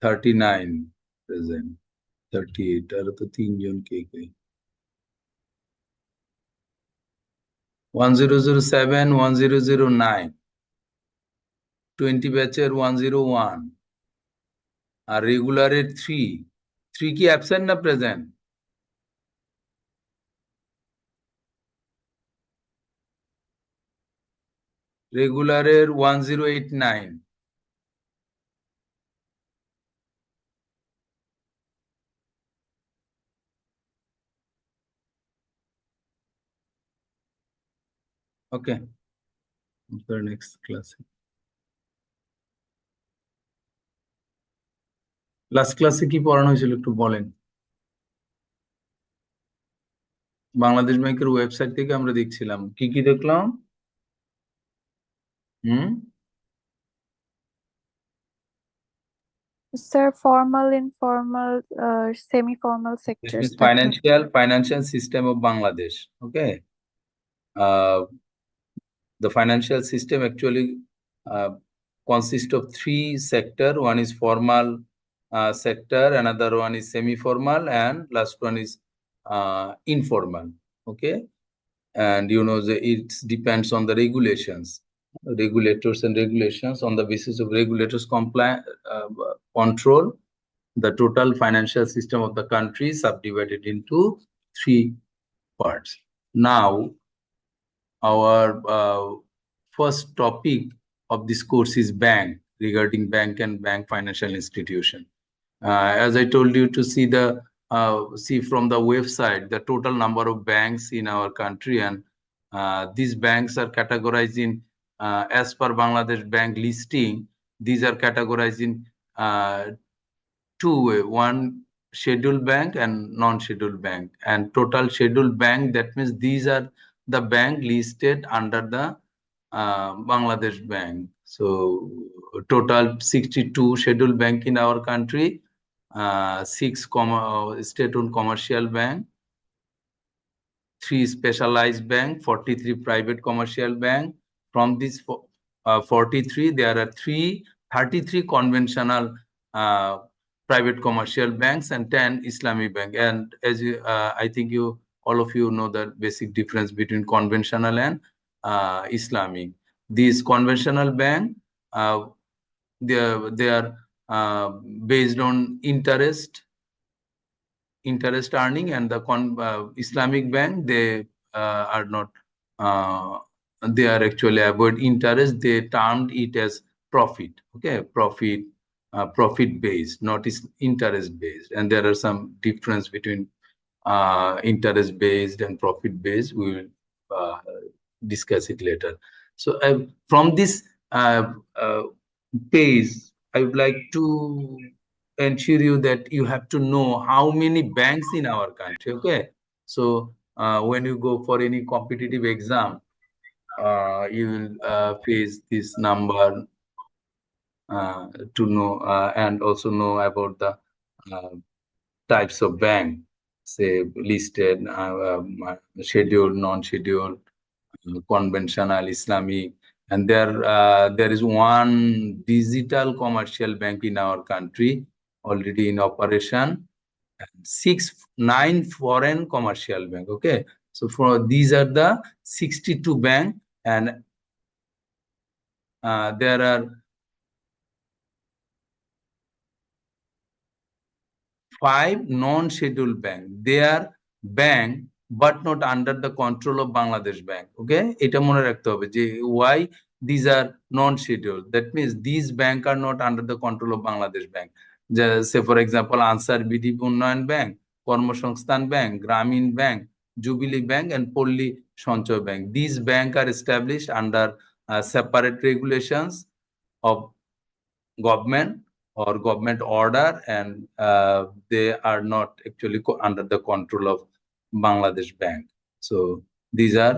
39 present. 38 আর তো তিনজন কে কে 1007 1009 20 ব্যাচের 101 আর রেগুলারের 3 কি অ্যাবসেন্ট না প্রেজেন্ট? রেগুলারের 1089 ওকে নেক্সট ক্লাসে লাস্ট ক্লাসে কি পড়ানো হয়েছিল একটু বলেন। বাংলাদেশ ব্যাংকের ওয়েবসাইট থেকে আমরা দেখছিলাম কি কি দেখলাম। Sir, formal, informal, semi-formal sectors. Financial system of Bangladesh. Okay. The financial system actually consists of 3 sectors. One is formal sector, another one is semi-formal, and last one is informal. Okay. And you know, it depends on the regulators and regulations. On the basis of regulators control, the total financial system of the country is subdivided into 3 parts. Now, our first topic of this course is bank, regarding bank and bank financial institution. As I told you, to see from the website the total number of banks in our country, and these banks are categorized in as per Bangladesh Bank listing. These are categorized in 2 ways: one, scheduled bank and non-scheduled bank. And total scheduled bank, that means these are the bank listed under the Bangladesh Bank. So total 62 scheduled bank in our country, 6 state-owned commercial bank, 3 specialized bank, 43 private commercial bank. From these 43, there are 33 conventional private commercial banks and 10 Islamic bank. And as you, I think all of you know the basic difference between conventional and Islamic. These conventional bank, they are based on interest earning, and the Islamic bank, they are not. They are actually avoid interest. They termed it as profit. Okay, profit based, not interest based. And there are some difference between interest based and profit based. We will discuss it later. So from this page, I would like to ensure you that you have to know how many banks in our country. Okay, so when you go for any competitive exam, you will face this number to know, and also know about the types of bank, say listed, scheduled, non-scheduled, conventional, Islamic. And there is one digital commercial bank in our country already in operation, and 9 foreign commercial bank. Okay, so for these are the 62 bank, and there are 5 non-scheduled bank. They are bank but not under the control of Bangladesh Bank. Okay, এটা মনে রাখতে হবে যে why these are non-scheduled. That means these bank are not under the control of Bangladesh Bank. Say for example, Ansar Bidi Unnayan Bank, Kormosongsthan Bank, Gramin Bank, Jubilee Bank, and Polli Sanchoy Bank. These bank are established under separate regulations of government or government order, and they are not actually under the control of Bangladesh Bank. So these are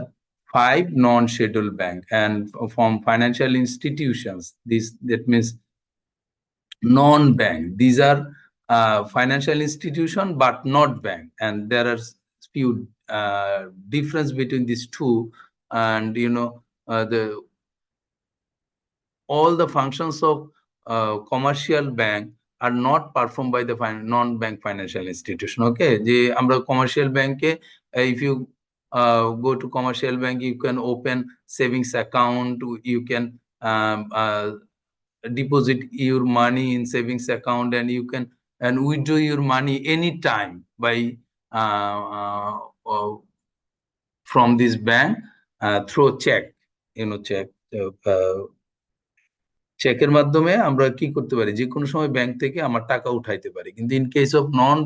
5 non-scheduled bank. And from financial institutions, that means non-bank. These are financial institution but not bank, and there are few difference between these two. And you know, all the functions of commercial bank are not performed by the non-bank financial institution. Okay, যে আমরা commercial bank-এ if you go to commercial bank, you can open savings account, you can deposit your money in savings account, and you can withdraw your money anytime by from this bank through check, check. চেকের মাধ্যমে আমরা কি করতে পারি, যে কোনো সময় bank থেকে আমার টাকা উঠাইতে পারি। কিন্তু in case of non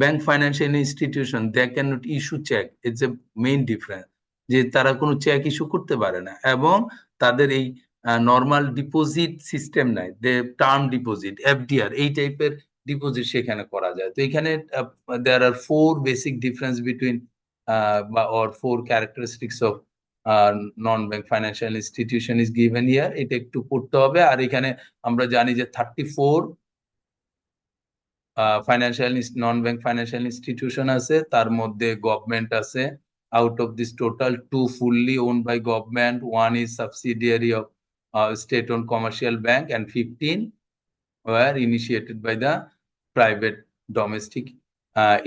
bank financial institution, they can not issue cheque. It's a main difference, যে তারা কোনো চেক ইস্যু করতে পারে না, এবং তাদের এই নর্মাল ডিপোজিট সিস্টেম নাই, দে টার্ম ডিপোজিট, এফডিআর, এই টাইপের ডিপোজিট সেখানে করা যায়। তো এখানে দেয়ার আর 4 basic difference between or 4 characteristics of non-bank financial institution is given here. এটা একটু পড়তে হবে। আর এখানে আমরা জানি যে 34 financial non-bank financial institution আছে, তার মধ্যে গভর্নমেন্ট আছে। Out of this total, 2 fully owned by government, 1 is subsidiary of state-owned commercial bank, and 15 were initiated by the private domestic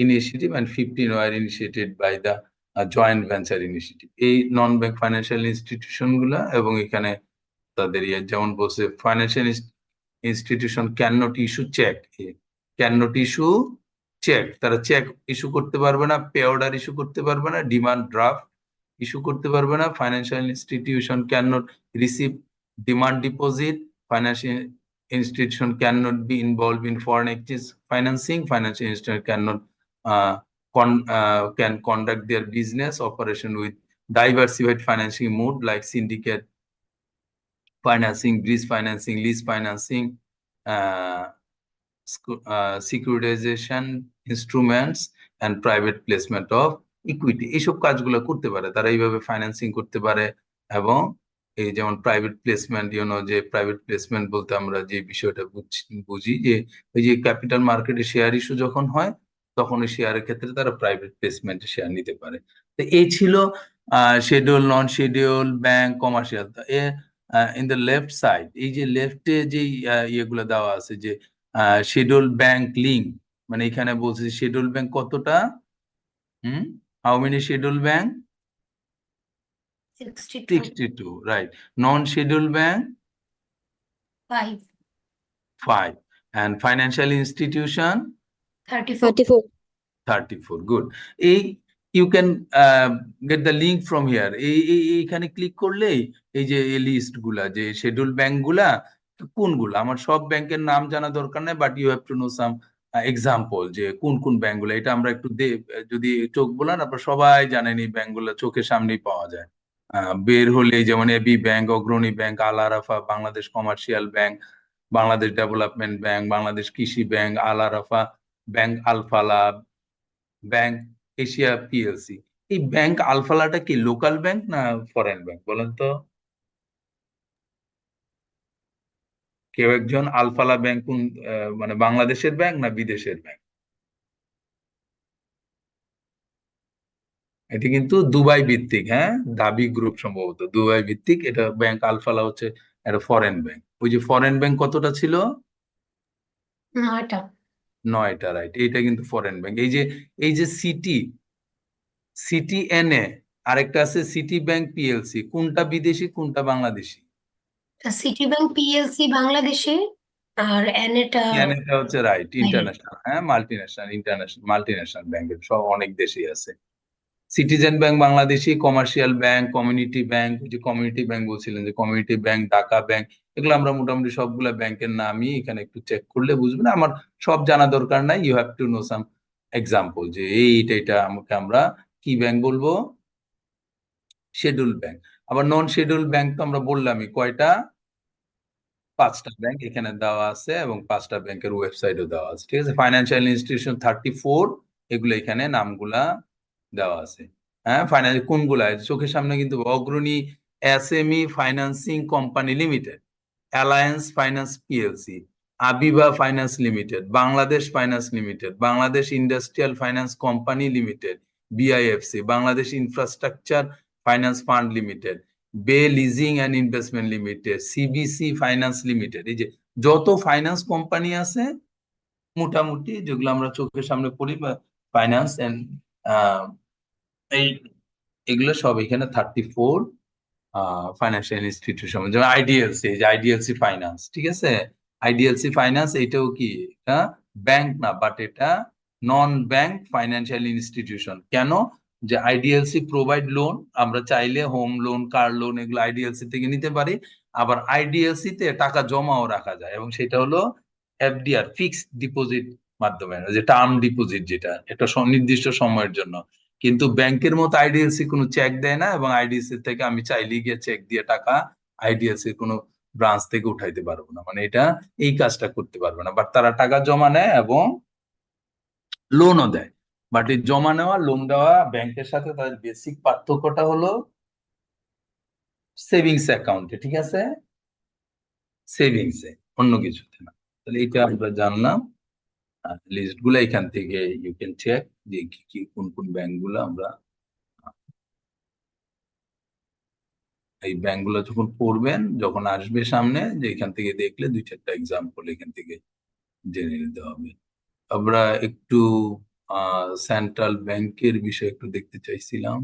initiative, and 15 were initiated by the joint venture initiative. এই নন bank financial institution গুলা, এবং এখানে তাদের যেমন বলছে financial institution can not issue cheque, can not issue cheque, তারা cheque issue করতে পারবে না, পে অর্ডার ইস্যু করতে পারবে না, ডিমান্ড ড্রাফট ইস্যু করতে পারবে না। Financial institution can not receive demand deposit, financial institution cannot be involved in foreign exchange financing, financial institution cannot can conduct their business operation with diversified financing mode like syndicate financing, bridge financing, lease financing, securitization instruments, and private placement of equity. এইসব কাজগুলো করতে পারে, তারা এইভাবে financing করতে পারে। এবং এই যেমন প্রাইভেট প্লেসমেন্ট, যে প্রাইভেট প্লেসমেন্ট বলতে আমরা যে বিষয়টা বুঝি, যে ওই যে ক্যাপিটাল মার্কেটে শেয়ার ইস্যু যখন হয়, তখন ওই শেয়ারের ক্ষেত্রে তারা প্রাইভেট প্লেসমেন্টে শেয়ার নিতে পারে। তো এই ছিল schedule, non schedule, bank, commercial. In the left side, এই যে লেফটে যে ইয়েগুলো দেওয়া আছে, যে শিডিউল ব্যাংক লিঙ্ক, মানে এখানে বলছে শিডিউল ব্যাংক কতটা, how many schedule bank? 62, right. Non-scheduled bank? 5. And financial institution? 34. Good. You can get the link from here. এইখানে ক্লিক করলেই এই যে লিস্ট গুলা, যে শিডিউল ব্যাংক গুলা কোনগুলা, আমার সব ব্যাংকের নাম জানা দরকার নেই, but you have to know some example, যে কোন কোন ব্যাংক গুলা। এটা আমরা একটু যদি চোখ বলান, আপনারা সবাই জানেন এই ব্যাংক গুলা চোখের সামনেই পাওয়া যায়। বের হলে যেমন AB Bank, Agrani Bank, Al Arafah, Bangladesh Commercial Bank, Bangladesh Development Bank, Bangladesh Krishi Bank, Al Arafah Bank, Alfalah Bank, Asia PLC. এই ব্যাংক আলফালাটা কি লোকাল ব্যাংক না ফরেন ব্যাংক বলেন তো? কেউ একজন, আলফালা ব্যাংক কোন, মানে বাংলাদেশের ব্যাংক না বিদেশের ব্যাংক? এটি কিন্তু দুবাই ভিত্তিক, হ্যাঁ, দাবি গ্রুপ সম্ভবত দুবাই ভিত্তিক। এটা ব্যাংক আলফালা হচ্ছে একটা ফরেন ব্যাংক। ওই যে ফরেন ব্যাংক কতটা ছিল? 9টা, রাইট। এইটা কিন্তু ফরেন ব্যাংক। এই যে সিটিএনএ, আরেকটা আছে সিটি ব্যাংক পিএলসি, কোনটা বিদেশি কোনটা বাংলাদেশি? সিটি ব্যাংক পিএলসি বাংলাদেশে, আর এনএটা হচ্ছে রাইট ইন্টারন্যাশনাল, হ্যাঁ, মাল্টিন্যাশনাল ব্যাংকের সব অনেক দেশেই আছে। Citizen bank Bangladeshi, commercial bank, community bank, যে কমিউনিটি ব্যাংক বলছিলেন, যে কমিউনিটি ব্যাংক, ঢাকা ব্যাংক, এগুলো আমরা মোটামুটি সবগুলা ব্যাংকের নামই এখানে একটু চেক করলে বুঝবেন। আমার সব জানা দরকার নাই, you have to know some example, যে এইটা আমাকে আমরা কি ব্যাংক বলবো? Schedule bank. আবার নন শিডিউল ব্যাংক তো আমরা বললামই কয়টা, 5টা ব্যাংক এখানে দেওয়া আছে, এবং 5টা ব্যাংকের ওয়েবসাইটও দেওয়া আছে, ঠিক আছে। ফাইন্যান্সিয়াল ইনস্টিটিউশন 34, এগুলো এখানে নামগুলা দেওয়া আছে। হ্যাঁ, ফাইন্যান্স কোনগুলা চোখের সামনে কিন্তু, Agrani SME financing company limited, Alliance Finance PLC, Aviva Finance Limited, Bangladesh Finance Limited, Bangladesh Industrial Finance Company Limited, BIFC, Bangladesh Infrastructure Finance Fund Limited, Bay Leasing and Investment Limited, CBC Finance Limited. এই যে যত ফাইন্যান্স কোম্পানি আছে মোটামুটি যেগুলো আমরা চোখের সামনে পড়ি, ফাইন্যান্স এন্ড এই এগুলো সব এখানে 34 ফাইন্যান্সিয়াল ইনস্টিটিউশন, যেমন আইডিএলসি, যে আইডিএলসি ফাইন্যান্স, ঠিক আছে। আইডিএলসি ফাইন্যান্স এটাও কি, এটা ব্যাংক না, বাট এটা নন ব্যাংক ফাইন্যান্সিয়াল ইনস্টিটিউশন। কেন? যে আইডিএলসি প্রোভাইড লোন, আমরা চাইলে হোম লোন, কার লোন এগুলো আইডিএলসি থেকে নিতে পারি। আবার আইডিএলসি তে টাকা জমাও রাখা যায়, এবং সেটা হলো এফডিআর, ফিক্সড ডিপোজিট মাধ্যমে, যে টার্ম ডিপোজিট, যেটা একটা নির্দিষ্ট সময়ের জন্য। কিন্তু ব্যাংকের মতো আইডিএলসি কোনো চেক দেয় না, এবং আইডিএলসি থেকে আমি চাইলে গিয়ে চেক দিয়ে টাকা আইডিএলসি কোনো ব্রাঞ্চ থেকে উঠাইতে পারবো না, মানে এটা এই কাজটা করতে পারবে না। বাট তারা টাকা জমা নেয় এবং লোনও দেয়। বাট এই জমা নেওয়া, লোন দেওয়া ব্যাংকের সাথে তাদের বেসিক পার্থক্যটা হলো সেভিংস অ্যাকাউন্টে, ঠিক আছে, সেভিংসে, অন্য কিছুতে না। তাহলে এটা আমরা জানলাম। লিস্ট গুলো এখান থেকে ইউ ক্যান চেক, যে কি কি কোন কোন ব্যাংক গুলো আমরা, এই ব্যাংক গুলো যখন পড়বেন, যখন আসবে সামনে, যে এখান থেকে দেখলে 2-4টা এক্সাম্পল এখান থেকে জেনে নিতে হবে। আমরা একটু সেন্ট্রাল ব্যাংকের বিষয়ে একটু দেখতে চাইছিলাম।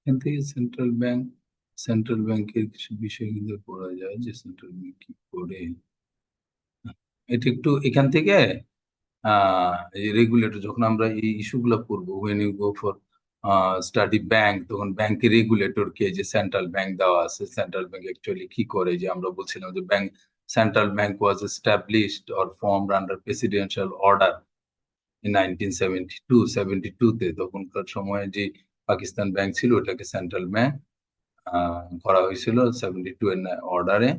এখান থেকে সেন্ট্রাল ব্যাংকের কিছু বিষয় কিন্তু পড়া যায়, যে সেন্ট্রাল ব্যাংক কি করে। এটা একটু এখান থেকে এই রেগুলেটর, যখন আমরা এই ইস্যুগুলো পড়বো, when you go for study bank, তখন ব্যাংকের রেগুলেটর কে, যে সেন্ট্রাল ব্যাংক দেওয়া আছে, সেন্ট্রাল ব্যাংক অ্যাকচুয়ালি কি করে, যে আমরা বলছিলাম যে central bank was established or formed under presidential order in 1972 তে। তখনকার সময়ে যে পাকিস্তান ব্যাংক ছিল, ওটাকে সেন্ট্রাল ব্যাংক করা হয়েছিল 72 এর অর্ডারে।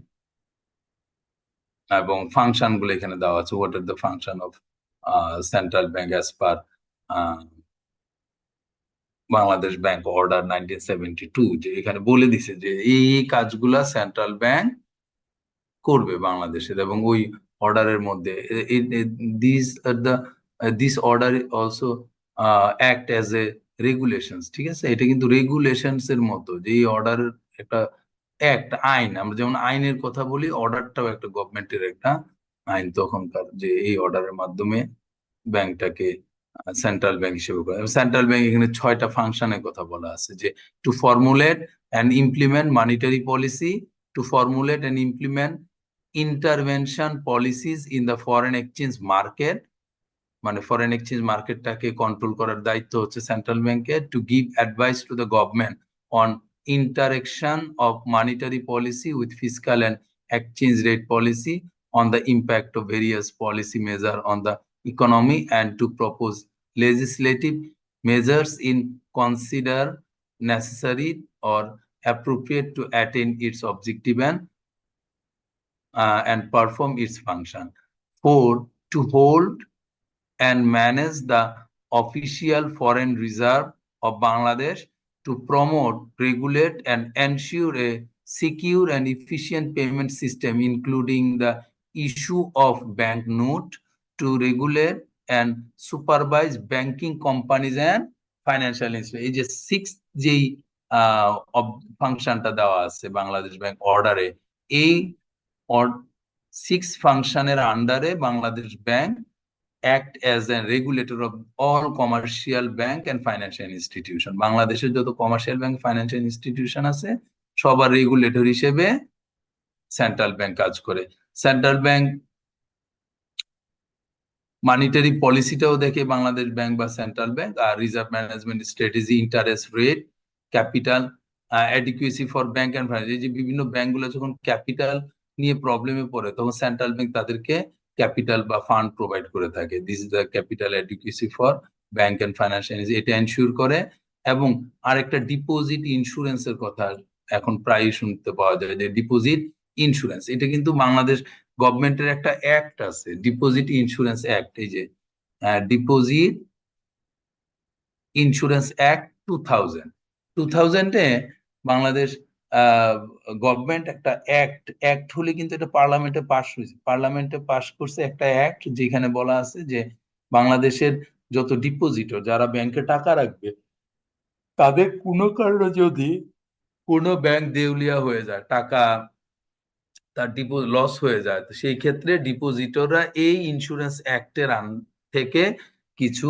এবং ফাংশন গুলো এখানে দেওয়া আছে, what are the function of central bank as per Bangladesh Bank order 1972, যে এখানে বলে দিছে যে এই কাজগুলা সেন্ট্রাল ব্যাংক করবে বাংলাদেশের, এবং ওই অর্ডারের মধ্যে this order also act as a regulations, ঠিক আছে। এটা কিন্তু রেগুলেশনস এর মতো, যে এই অর্ডারের একটা অ্যাক্ট, আইন, আমরা যেমন আইনের কথা বলি, অর্ডারটাও একটা গভর্নমেন্টের একটা আইন তখনকার, যে এই অর্ডারের মাধ্যমে ব্যাংকটাকে সেন্ট্রাল ব্যাংক হিসেবে করে। সেন্ট্রাল ব্যাংক এখানে 6টা ফাংশনের কথা বলা আছে, যে to formulate and implement monetary policy, to formulate and implement intervention policies in the foreign exchange market, মানে ফরেন এক্সচেঞ্জ মার্কেটটাকে কন্ট্রোল করার দায়িত্ব হচ্ছে সেন্ট্রাল ব্যাংকের। To give advice to the government on interaction of monetary policy with fiscal and exchange rate policy, on the impact of various policy measures on the economy, and to propose legislative measures in consider necessary or appropriate to attain its objective and perform its function. 4, to hold and manage the official foreign reserve of Bangladesh, to promote, regulate, and ensure a secure and efficient payment system, including the issue of banknote, to regulate and supervise banking companies and financial institutions. এই যে 6th যেই ফাংশনটা দেওয়া আছে Bangladesh bank অর্ডারে, এই 6 ফাংশনের আন্ডারে Bangladesh bank act as a regulator of all commercial bank and financial institution. বাংলাদেশের যত কমার্শিয়াল ব্যাংক, ফাইন্যান্সিয়াল ইনস্টিটিউশন আছে, সবার রেগুলেটর হিসেবে সেন্ট্রাল ব্যাংক কাজ করে। সেন্ট্রাল ব্যাংক মনিটারি পলিসিটাও দেখে বাংলাদেশ ব্যাংক বা সেন্ট্রাল ব্যাংক, আর reserve management strategy, interest rate, capital adequacy for bank and finance, এই যে বিভিন্ন ব্যাংকগুলো যখন ক্যাপিটাল নিয়ে প্রবলেমে পড়ে তখন সেন্ট্রাল ব্যাংক তাদেরকে ক্যাপিটাল বা ফান্ড প্রোভাইড করে থাকে। This is the capital adequacy for bank and financial, এটা এনশিওর করে। এবং আরেকটা ডিপোজিট ইন্স্যুরেন্সের কথা এখন প্রায়ই শুনতে পাওয়া যায়, যে ডিপোজিট ইন্স্যুরেন্স, এটা কিন্তু বাংলাদেশ গভর্নমেন্টের একটা অ্যাক্ট আছে, ডিপোজিট ইন্স্যুরেন্স অ্যাক্ট। এই যে deposit insurance act 2000 Bangladesh government একটা অ্যাক্ট হলে কিন্তু এটা পার্লামেন্টে পাস হয়েছে, পার্লামেন্টে পাস করছে একটা অ্যাক্ট, যেখানে বলা আছে যে বাংলাদেশের যত ডিপোজিটর যারা ব্যাংকে টাকা রাখবে, তাদের কোনো কারণে যদি কোনো ব্যাংক দেউলিয়া হয়ে যায়, টাকা তার লস হয়ে যায়, তো সেই ক্ষেত্রে ডিপোজিটররা এই ইন্স্যুরেন্স অ্যাক্টের থেকে কিছু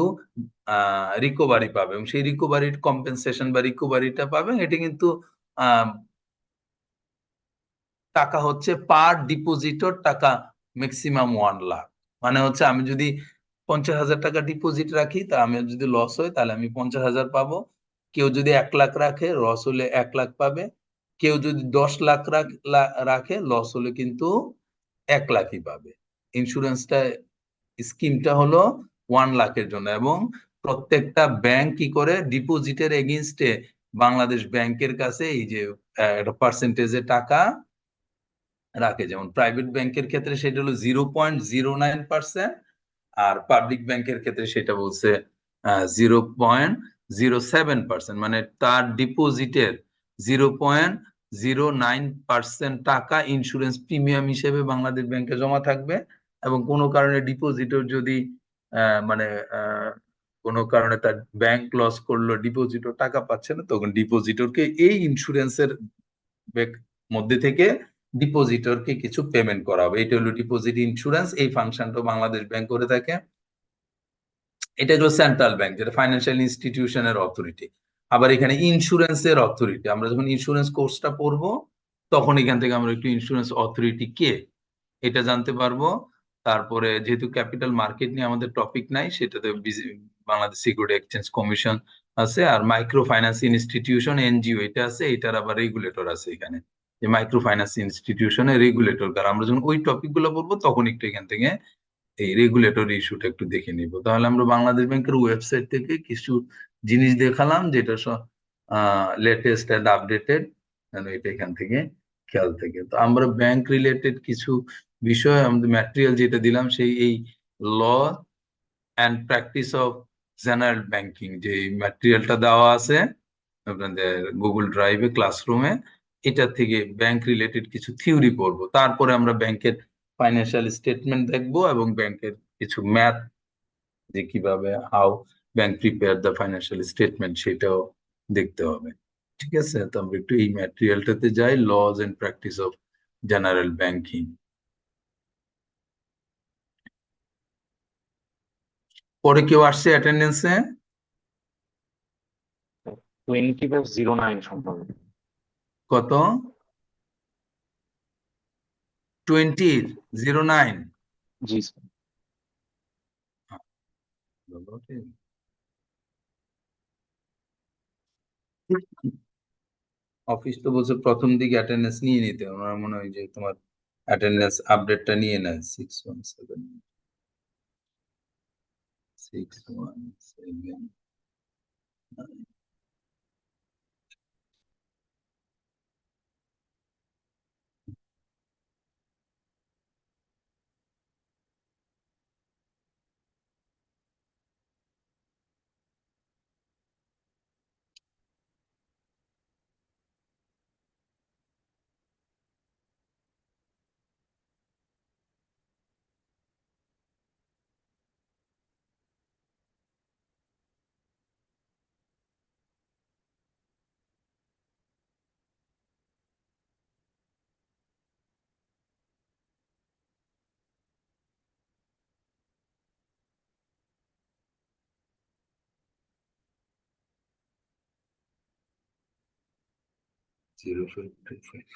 রিকভারি পাবে, এবং সেই রিকভারির কম্পেনসেশন বা রিকভারিটা পাবে। এটা কিন্তু আহ, টাকা হচ্ছে পার ডিপোজিটর টাকা ম্যাক্সিমাম 1 লাখ। মানে হচ্ছে আমি যদি 50,000 টাকা ডিপোজিট রাখি, তা আমি যদি লস হয় তাহলে আমি 50,000 পাবো। কেউ যদি 1 লাখ রাখে, লস হলে 1 লাখ পাবে। কেউ যদি 10 লাখ রাখে, লস হলে কিন্তু 1 লাখই পাবে। ইন্স্যুরেন্সটা স্কিমটা হলো 1 লাখের জন্য, এবং প্রত্যেকটা ব্যাংক কি করে ডিপোজিটের এগেইনস্টে বাংলাদেশ ব্যাংকের কাছে এই যে একটা পার্সেন্টেজে টাকা রাখে। যেমন প্রাইভেট ব্যাংকের ক্ষেত্রে সেটা হলো 0.09%, আর পাবলিক ব্যাংকের ক্ষেত্রে সেটা বলছে 0.07%। মানে তার ডিপোজিটের 0.09% টাকা ইন্স্যুরেন্স প্রিমিয়াম হিসেবে বাংলাদেশ ব্যাংকে জমা থাকবে। এবং কোনো কারণে ডিপোজিটর যদি মানে কোনো কারণে তার ব্যাংক লস করলো, ডিপোজিটর টাকা পাচ্ছে না, তখন ডিপোজিটরকে এই ইন্স্যুরেন্সের মধ্যে থেকে ডিপোজিটরকে কিছু পেমেন্ট করা হবে। এটা হলো ডিপোজিট ইন্স্যুরেন্স। এই ফাংশনটা বাংলাদেশ ব্যাংক করে থাকে। এটা হলো সেন্ট্রাল ব্যাংক, যেটা ফাইন্যান্সিয়াল ইনস্টিটিউশনের অথরিটি। আবার এখানে ইন্স্যুরেন্সের অথরিটি, আমরা যখন ইন্স্যুরেন্স কোর্সটা পড়বো তখন এখান থেকে আমরা একটু ইন্স্যুরেন্স অথরিটি কে এটা জানতে পারবো। তারপরে যেহেতু ক্যাপিটাল মার্কেট নিয়ে আমাদের টপিক নাই, সেটাতে বাংলাদেশ সিকিউরিটি এক্সচেঞ্জ কমিশন আছে, আর মাইক্রো ফাইন্যান্স ইনস্টিটিউশন এনজিও এটা আছে, এটার আবার রেগুলেটর আছে এখানে, যে মাইক্রো ফাইন্যান্স ইনস্টিটিউশনের রেগুলেটর কার। আমরা যখন ওই টপিক গুলো পড়বো তখন একটু এখান থেকে এই রেগুলেটরি ইস্যুটা একটু দেখে নিব। তাহলে আমরা বাংলাদেশ ব্যাংকের ওয়েবসাইট থেকে কিছু জিনিস দেখালাম, যেটা সব লেটেস্ট অ্যান্ড আপডেটেড, এটা এখান থেকে খেয়াল থেকে। তো আমরা ব্যাংক রিলেটেড কিছু বিষয় আমাদের ম্যাটেরিয়াল যেটা দিলাম, সেই এই law and practice of general banking, যে ম্যাটেরিয়ালটা দেওয়া আছে আপনাদের গুগল ড্রাইভে ক্লাসরুমে, এটা থেকে ব্যাংক রিলেটেড কিছু থিওরি পড়বো। তারপরে আমরা ব্যাংকের ফাইন্যান্সিয়াল স্টেটমেন্ট দেখবো, এবং ব্যাংকের কিছু ম্যাথ, যে কিভাবে how bank prepare the financial statement, সেটাও দেখতে হবে। ঠিক আছে, তো আমরা একটু এই ম্যাটেরিয়ালটাতে যাই, laws and practice of general banking. পরে কেউ আসছে অ্যাটেন্ডেন্সে? 20/09 সম্ভবত। কত? 20/09? জি স্যার। অফিস তো বলছে প্রথম দিকে অ্যাটেন্ডেন্স নিয়ে নিতে, আমার মনে হয় যে তোমার অ্যাটেন্ডেন্স আপডেটটা নিয়ে নেয়। 617 617 0525।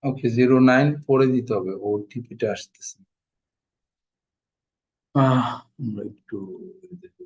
ওকে, 09 পরে দিতে হবে, ওটিপিটা আসতেছে। আমরা একটু দেখি।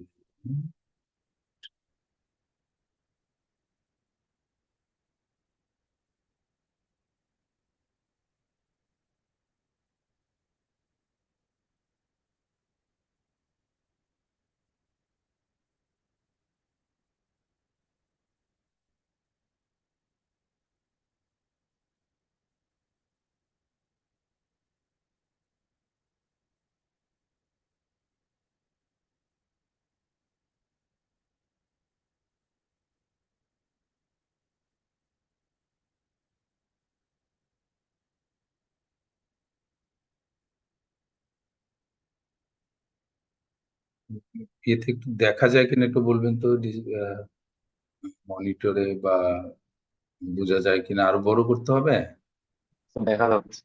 এতে একটু দেখা যায় কিনা একটু বলবেন তো, মনিটরে বা বোঝা যায় কিনা, আরো বড় করতে হবে? দেখা যাচ্ছে।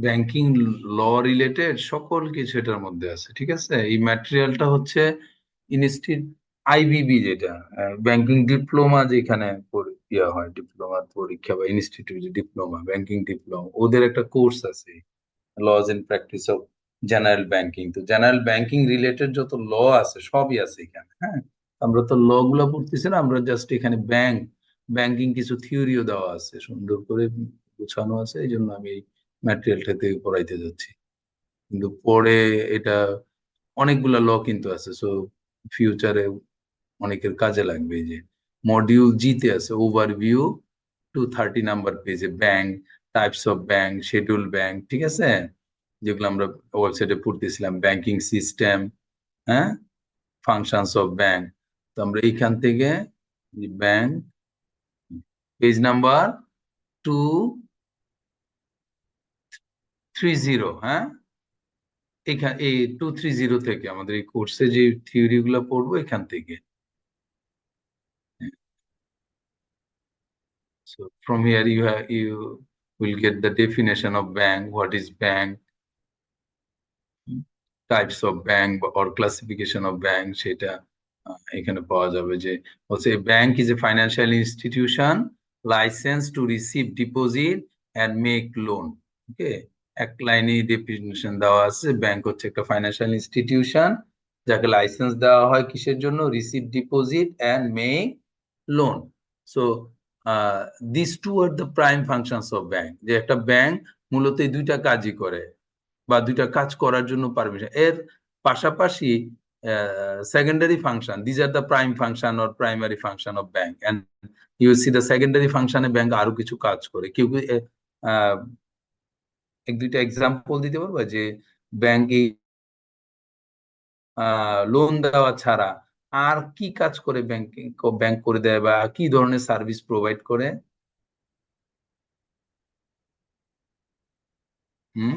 ব্যাংকিং ল রিলেটেড সকল কিছু এটার মধ্যে আছে, ঠিক আছে। এই ম্যাটেরিয়ালটা হচ্ছে ইনস্টিট আইবিবি, যেটা ব্যাংকিং ডিপ্লোমা, যেখানে ইয়া হয় ডিপ্লোমার পরীক্ষা, বা ইনস্টিটিউট ডিপ্লোমা, ব্যাংকিং ডিপ্লোমা, ওদের একটা কোর্স আছে, laws and practice of general banking. তো জেনারেল ব্যাংকিং রিলেটেড যত ল আছে সবই আছে এখানে, হ্যাঁ। আমরা তো ল গুলা পড়তেছি না, আমরা জাস্ট এখানে ব্যাংকিং কিছু থিওরিও দেওয়া আছে, সুন্দর করে গোছানো আছে, এই জন্য আমি এই ম্যাটেরিয়ালটাতে পড়াইতে যাচ্ছি। কিন্তু পরে এটা অনেকগুলা ল কিন্তু আছে, সো ফিউচারে অনেকের কাজে লাগবে। এই যে মডিউল জিতে আছে ওভারভিউ, 230 নাম্বার পেজে, bank, types of bank, schedule bank, ঠিক আছে, যেগুলো আমরা ওয়েবসাইটে পড়তেছিলাম, ব্যাংকিং সিস্টেম, হ্যাঁ, ফাংশনস অফ ব্যাংক। তো আমরা এইখান থেকে ব্যাংক পেজ নাম্বার 230, হ্যাঁ, এখানে এই 230 থেকে আমাদের এই কোর্সে যে থিওরি গুলো পড়বো এখান থেকে। So from here you will get the definition of bank, what is bank, types of bank or classification of bank, সেটা এখানে পাওয়া যাবে। যে হচ্ছে bank is a financial institution licensed to receive deposit and make loan. ওকে, এক লাইনে definition দেওয়া আছে, ব্যাংক হচ্ছে একটা ফাইন্যান্সিয়াল ইনস্টিটিউশন যাকে লাইসেন্স দেওয়া হয় কিসের জন্য, receive deposit and make loan. So this two are the prime functions of bank, যে একটা ব্যাংক মূলত এই দুইটা কাজই করে, বা দুইটা কাজ করার জন্য পারমিশন। এর পাশাপাশি secondary function, these are the prime function or primary function of bank, and you see the secondary ফাংশনে ব্যাংক আরো কিছু কাজ করে। কেউ এক দুইটা এক্সাম্পল দিতে পারবা যে ব্যাংক এই লোন দেওয়া ছাড়া আর কি কাজ করে, ব্যাংক করে দেয়, বা কি ধরনের সার্ভিস প্রোভাইড করে? হুম।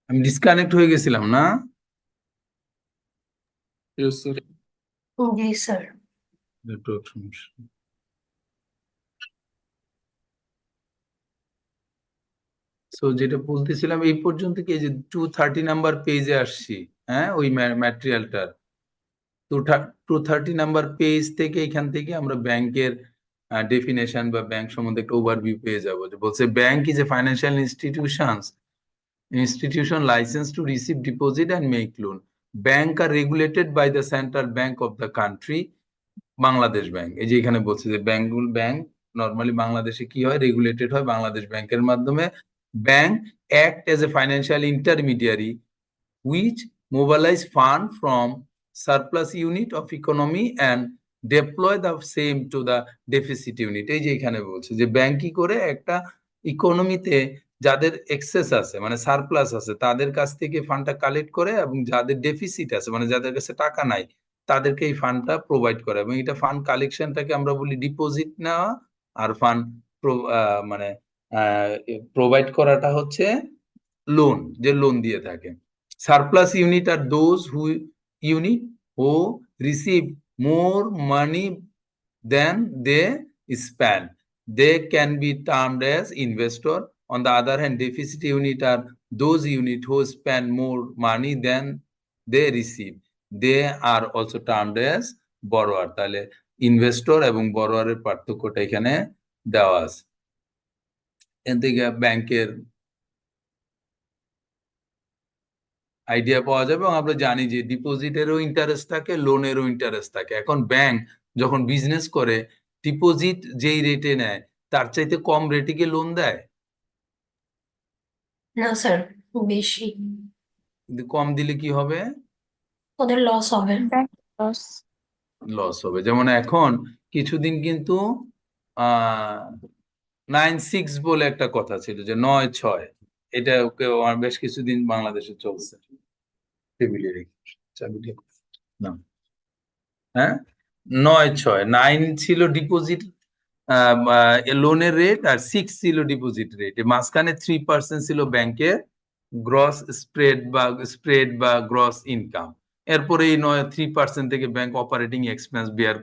আমি ডিসকানেক্ট হয়ে গেছিলাম না? Yes, sir. জি স্যার। নেটওয়ার্ক সমস্যা। সো যেটা বলতেছিলাম এই পর্যন্ত কি এই যে 230 নাম্বার পেজে আসছি, হ্যাঁ, ওই ম্যাটেরিয়ালটার 230 নাম্বার পেজ থেকে এখান থেকে আমরা ব্যাংকের ডেফিনেশন বা ব্যাংক সম্বন্ধে একটা ওভারভিউ পেয়ে যাবো। যে বলছে bank is a financial institution licensed to receive deposit and make loan. Bank are regulated by the central bank of the country. Bangladesh bank, এই যে এখানে বলছে যে ব্যাংক নরমালি বাংলাদেশে কি হয়, রেগুলেটেড হয় বাংলাদেশ ব্যাংকের মাধ্যমে। Bank act as a financial intermediary which mobilize fund from surplus unit of economy and deploy the same to the deficit unit. এই যে এখানে বলছে যে ব্যাংক কি করে একটা ইকোনমিতে যাদের এক্সেস আছে মানে সারপ্লাস আছে তাদের কাছ থেকে ফান্ডটা কালেক্ট করে, এবং যাদের ডেফিসিট আছে মানে যাদের কাছে টাকা নাই তাদেরকে এই ফান্ডটা প্রোভাইড করে, এবং এটা ফান্ড কালেকশনটাকে আমরা বলি ডিপোজিট নেওয়া, আর ফান্ড মানে প্রোভাইড করাটা হচ্ছে লোন, যে লোন দিয়ে থাকে। Surplus unit are those who receive more money than they spend. They can be termed as investor. On the other hand, deficit unit are those unit who spend more money than they receive. They are also termed as borrower. তাহলে investor এবং বড়োয়ারের পার্থক্যটা এখানে দেওয়া আছে। এখান থেকে ব্যাংকের idea পাওয়া যাবে, এবং আমরা জানি যে ডিপোজিটেরও ইন্টারেস্ট থাকে, লোনেরও ইন্টারেস্ট থাকে। এখন ব্যাংক যখন বিজনেস করে ডিপোজিট যেই রেটে নেয় তার চাইতে কম রেটে কি লোন দেয়? না স্যার, বেশি। কিন্তু কম দিলে কি হবে? ওদের লস হবে। Bank loss. লস হবে। যেমন এখন কিছুদিন কিন্তু 9-6 বলে একটা কথা ছিল, যে 9-6, এটা বেশ কিছুদিন বাংলাদেশে চলছে। টেবিলে রেখে চাবিটা না, হ্যাঁ, 9-6, 9 ছিল ডিপোজিট লোনের রেট, আর 6 ছিল ডিপোজিট রেট। মাঝখানে 3% ছিল ব্যাংকের গ্রস স্প্রেড বা গ্রস ইনকাম। এরপরে এই 3% থেকে ব্যাংক অপারেটিং এক্সপেন্স বেয়ার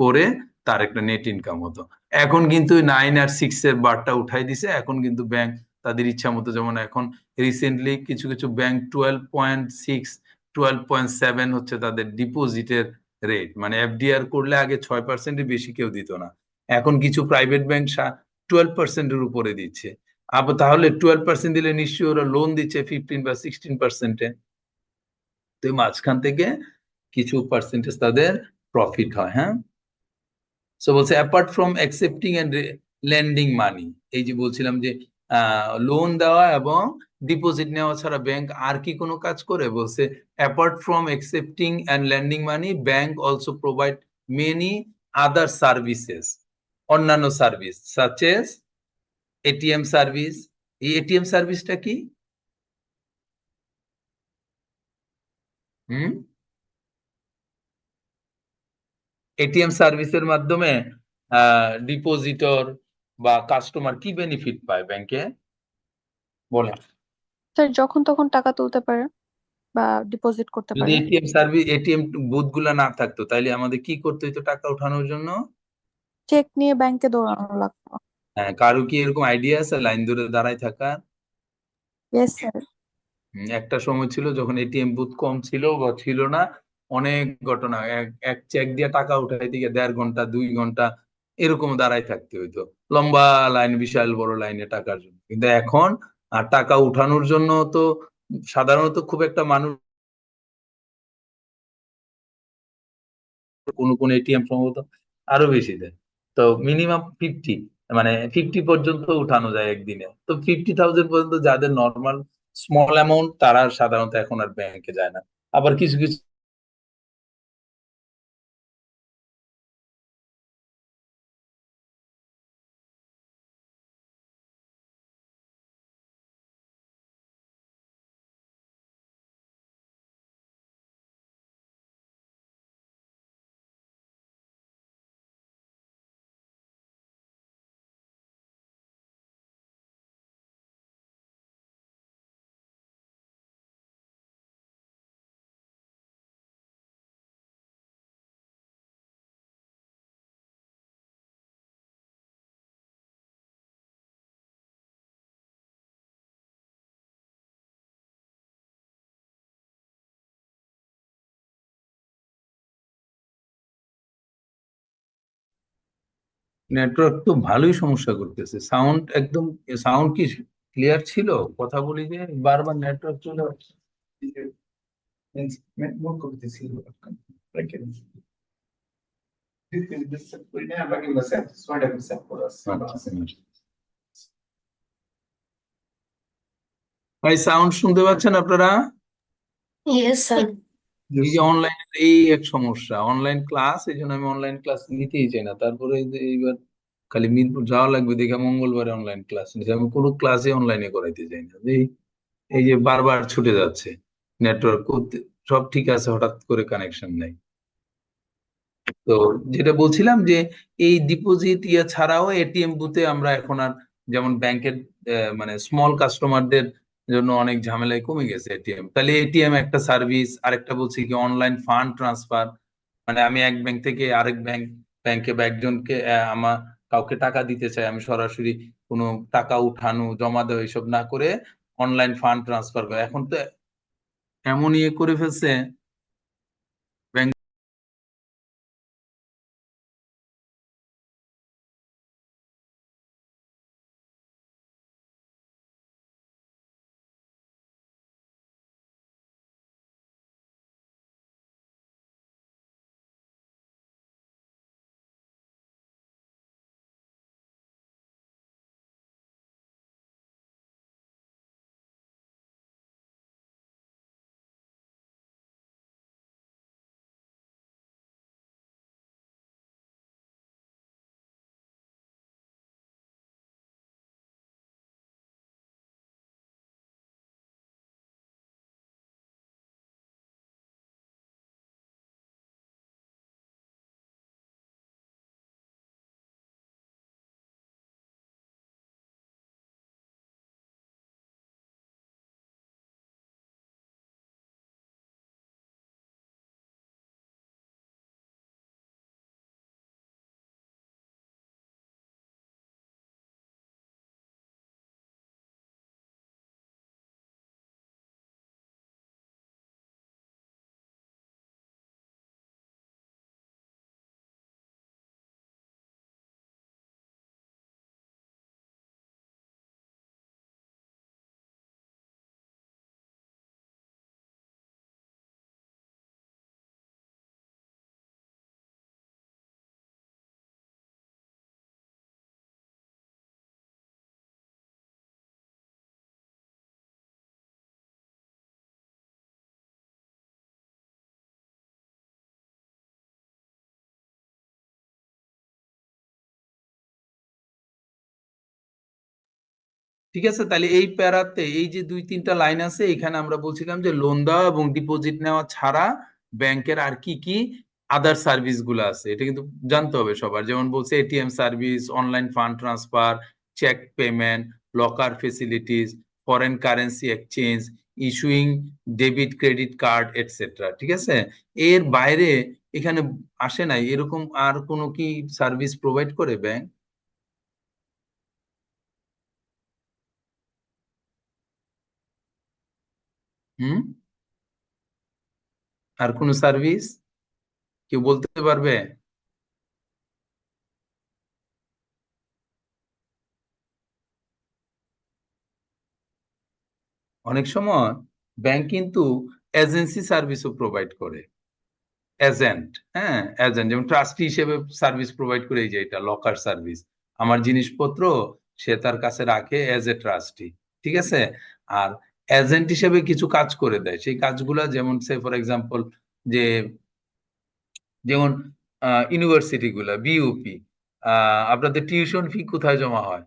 করে তার একটা নেট ইনকাম হতো। এখন কিন্তু 9 আর 6 এর বারটা উঠাই দিছে। এখন কিন্তু ব্যাংক তাদের ইচ্ছা মতো, যেমন এখন রিসেন্টলি কিছু কিছু ব্যাংক 12.6 12.7 হচ্ছে তাদের ডিপোজিটের রেট। মানে এফডিআর করলে আগে 6%-এর বেশি কেউ দিত না, এখন কিছু প্রাইভেট ব্যাংক 12%-এর উপরে দিচ্ছে। আবার তাহলে 12% দিলে নিশ্চয়ই ওরা লোন দিচ্ছে 15 বা 16%-এ। তো মাঝখান থেকে কিছু পার্সেন্টেজ তাদের প্রফিট হয়। হ্যাঁ, সো বলছে apart from accepting and lending money, এই যে বলছিলাম যে লোন দেওয়া এবং ডিপোজিট নেওয়া ছাড়া ব্যাংক আর কি কোনো কাজ করে? বলছে apart from accepting and lending money bank also provide many other services, অন্যান্য service such as ATM service. এই এটিএম সার্ভিসটা কি? এটিএম সার্ভিসের মাধ্যমে ডিপোজিটর বা কাস্টমার কি বেনিফিট পায় ব্যাংকে বলেন? স্যার যখন তখন টাকা তুলতে পারে বা ডিপোজিট করতে যদি পারে। এটিএম বুথ গুলা না থাকতো তাহলে আমাদের কি করতে হতো টাকা ওঠানোর জন্য? চেক নিয়ে ব্যাংকে দৌড়ানো লাগতো। হ্যাঁ, কারো কি এরকম আইডিয়া আছে লাইন ধরে দাঁড়ায় থাকা? Yes sir. একটা সময় ছিল যখন এটিএম বুথ কম ছিল বা ছিল না, অনেক ঘটনা, এক চেক দিয়ে টাকা উঠাইতে গিয়ে 1.5 ঘন্টা 2 ঘন্টা এরকম দাঁড়ায় থাকতে হইতো, লম্বা লাইন, বিশাল বড় লাইনে টাকার জন্য। কিন্তু এখন আর টাকা উঠানোর জন্য তো সাধারণত খুব একটা মানুষ, কোন এটিএম সম্ভবত আরো বেশি দেয়, তো মিনিমাম 50, মানে 50 পর্যন্ত উঠানো যায় একদিনে। তো 50,000 পর্যন্ত যাদের নর্মাল স্মল অ্যামাউন্ট তারা সাধারণত এখন আর ব্যাংকে যায় না। আবার কিছু কিছু নেটওয়ার্ক তো ভালোই সমস্যা করতেছে, সাউন্ড একদম, সাউন্ড কি ক্লিয়ার ছিল? কথা বলি যে বারবার নেটওয়ার্ক চলে আসছে। Molt competició. Perquè ভাই সাউন্ড শুনতে পাচ্ছেন আপনারা? Yes, sir. এই যে অনলাইনের এই এক সমস্যা, অনলাইন ক্লাস, এই জন্য আমি অনলাইন ক্লাস নিতেই চাই না। তারপরে এই যে এইবার খালি মিরপুর যাওয়া লাগবে দেখে মঙ্গলবারে অনলাইন ক্লাস নিচ্ছি। আমি কোনো ক্লাসে অনলাইনে করাইতে চাই না। এই যে বারবার ছুটে যাচ্ছে নেটওয়ার্ক, সব ঠিক আছে, হঠাৎ করে কানেকশন নাই। তো যেটা বলছিলাম যে এই ডিপোজিট ইয়ে ছাড়াও এটিএম বুথে আমরা এখন আর, যেমন ব্যাংকের মানে স্মল কাস্টমারদের জন্য অনেক ঝামেলায় কমে গেছে এটিএম। তাহলে এটিএম একটা সার্ভিস, আরেকটা বলছি কি অনলাইন ফান্ড ট্রান্সফার, মানে আমি এক ব্যাংক থেকে আরেক ব্যাংকে বা একজনকে আমার কাউকে টাকা দিতে চাই, আমি সরাসরি কোনো টাকা উঠানো জমা দেওয়া এসব না করে অনলাইন ফান্ড ট্রান্সফার করে। এখন তো এমন ইয়ে করে ফেলছে ব্যাংক। ঠিক আছে, তাহলে এই প্যারাতে এই যে 2-3টা লাইন আছে, এখানে আমরা বলছিলাম যে লোন দেওয়া এবং ডিপোজিট নেওয়া ছাড়া ব্যাংকের আর কি কি আদার সার্ভিস গুলো আছে এটা কিন্তু জানতে হবে সবার। যেমন বলছে ATM service, online fund transfer, cheque payment, locker facilities, foreign currency exchange, issuing debit credit card etcetera. ঠিক আছে, এর বাইরে এখানে আসে নাই এরকম আর কোনো কি সার্ভিস প্রোভাইড করে ব্যাংক? হুম, আর কোনো সার্ভিস কেউ বলতে পারবে? অনেক সময় ব্যাংক কিন্তু এজেন্সি সার্ভিসও প্রোভাইড করে, এজেন্ট। হ্যাঁ, এজেন্ট, যেমন ট্রাস্টি হিসেবে সার্ভিস প্রোভাইড করে, এই যে এটা লকার সার্ভিস, আমার জিনিসপত্র সে তার কাছে রাখে এজ এ ট্রাস্টি। ঠিক আছে, আর এজেন্ট হিসেবে কিছু কাজ করে দেয়, সেই কাজগুলা যেমন সে ফর এক্সাম্পল যে, যেমন ইউনিভার্সিটি গুলা বিইউপি, আপনাদের টিউশন ফি কোথায় জমা হয়?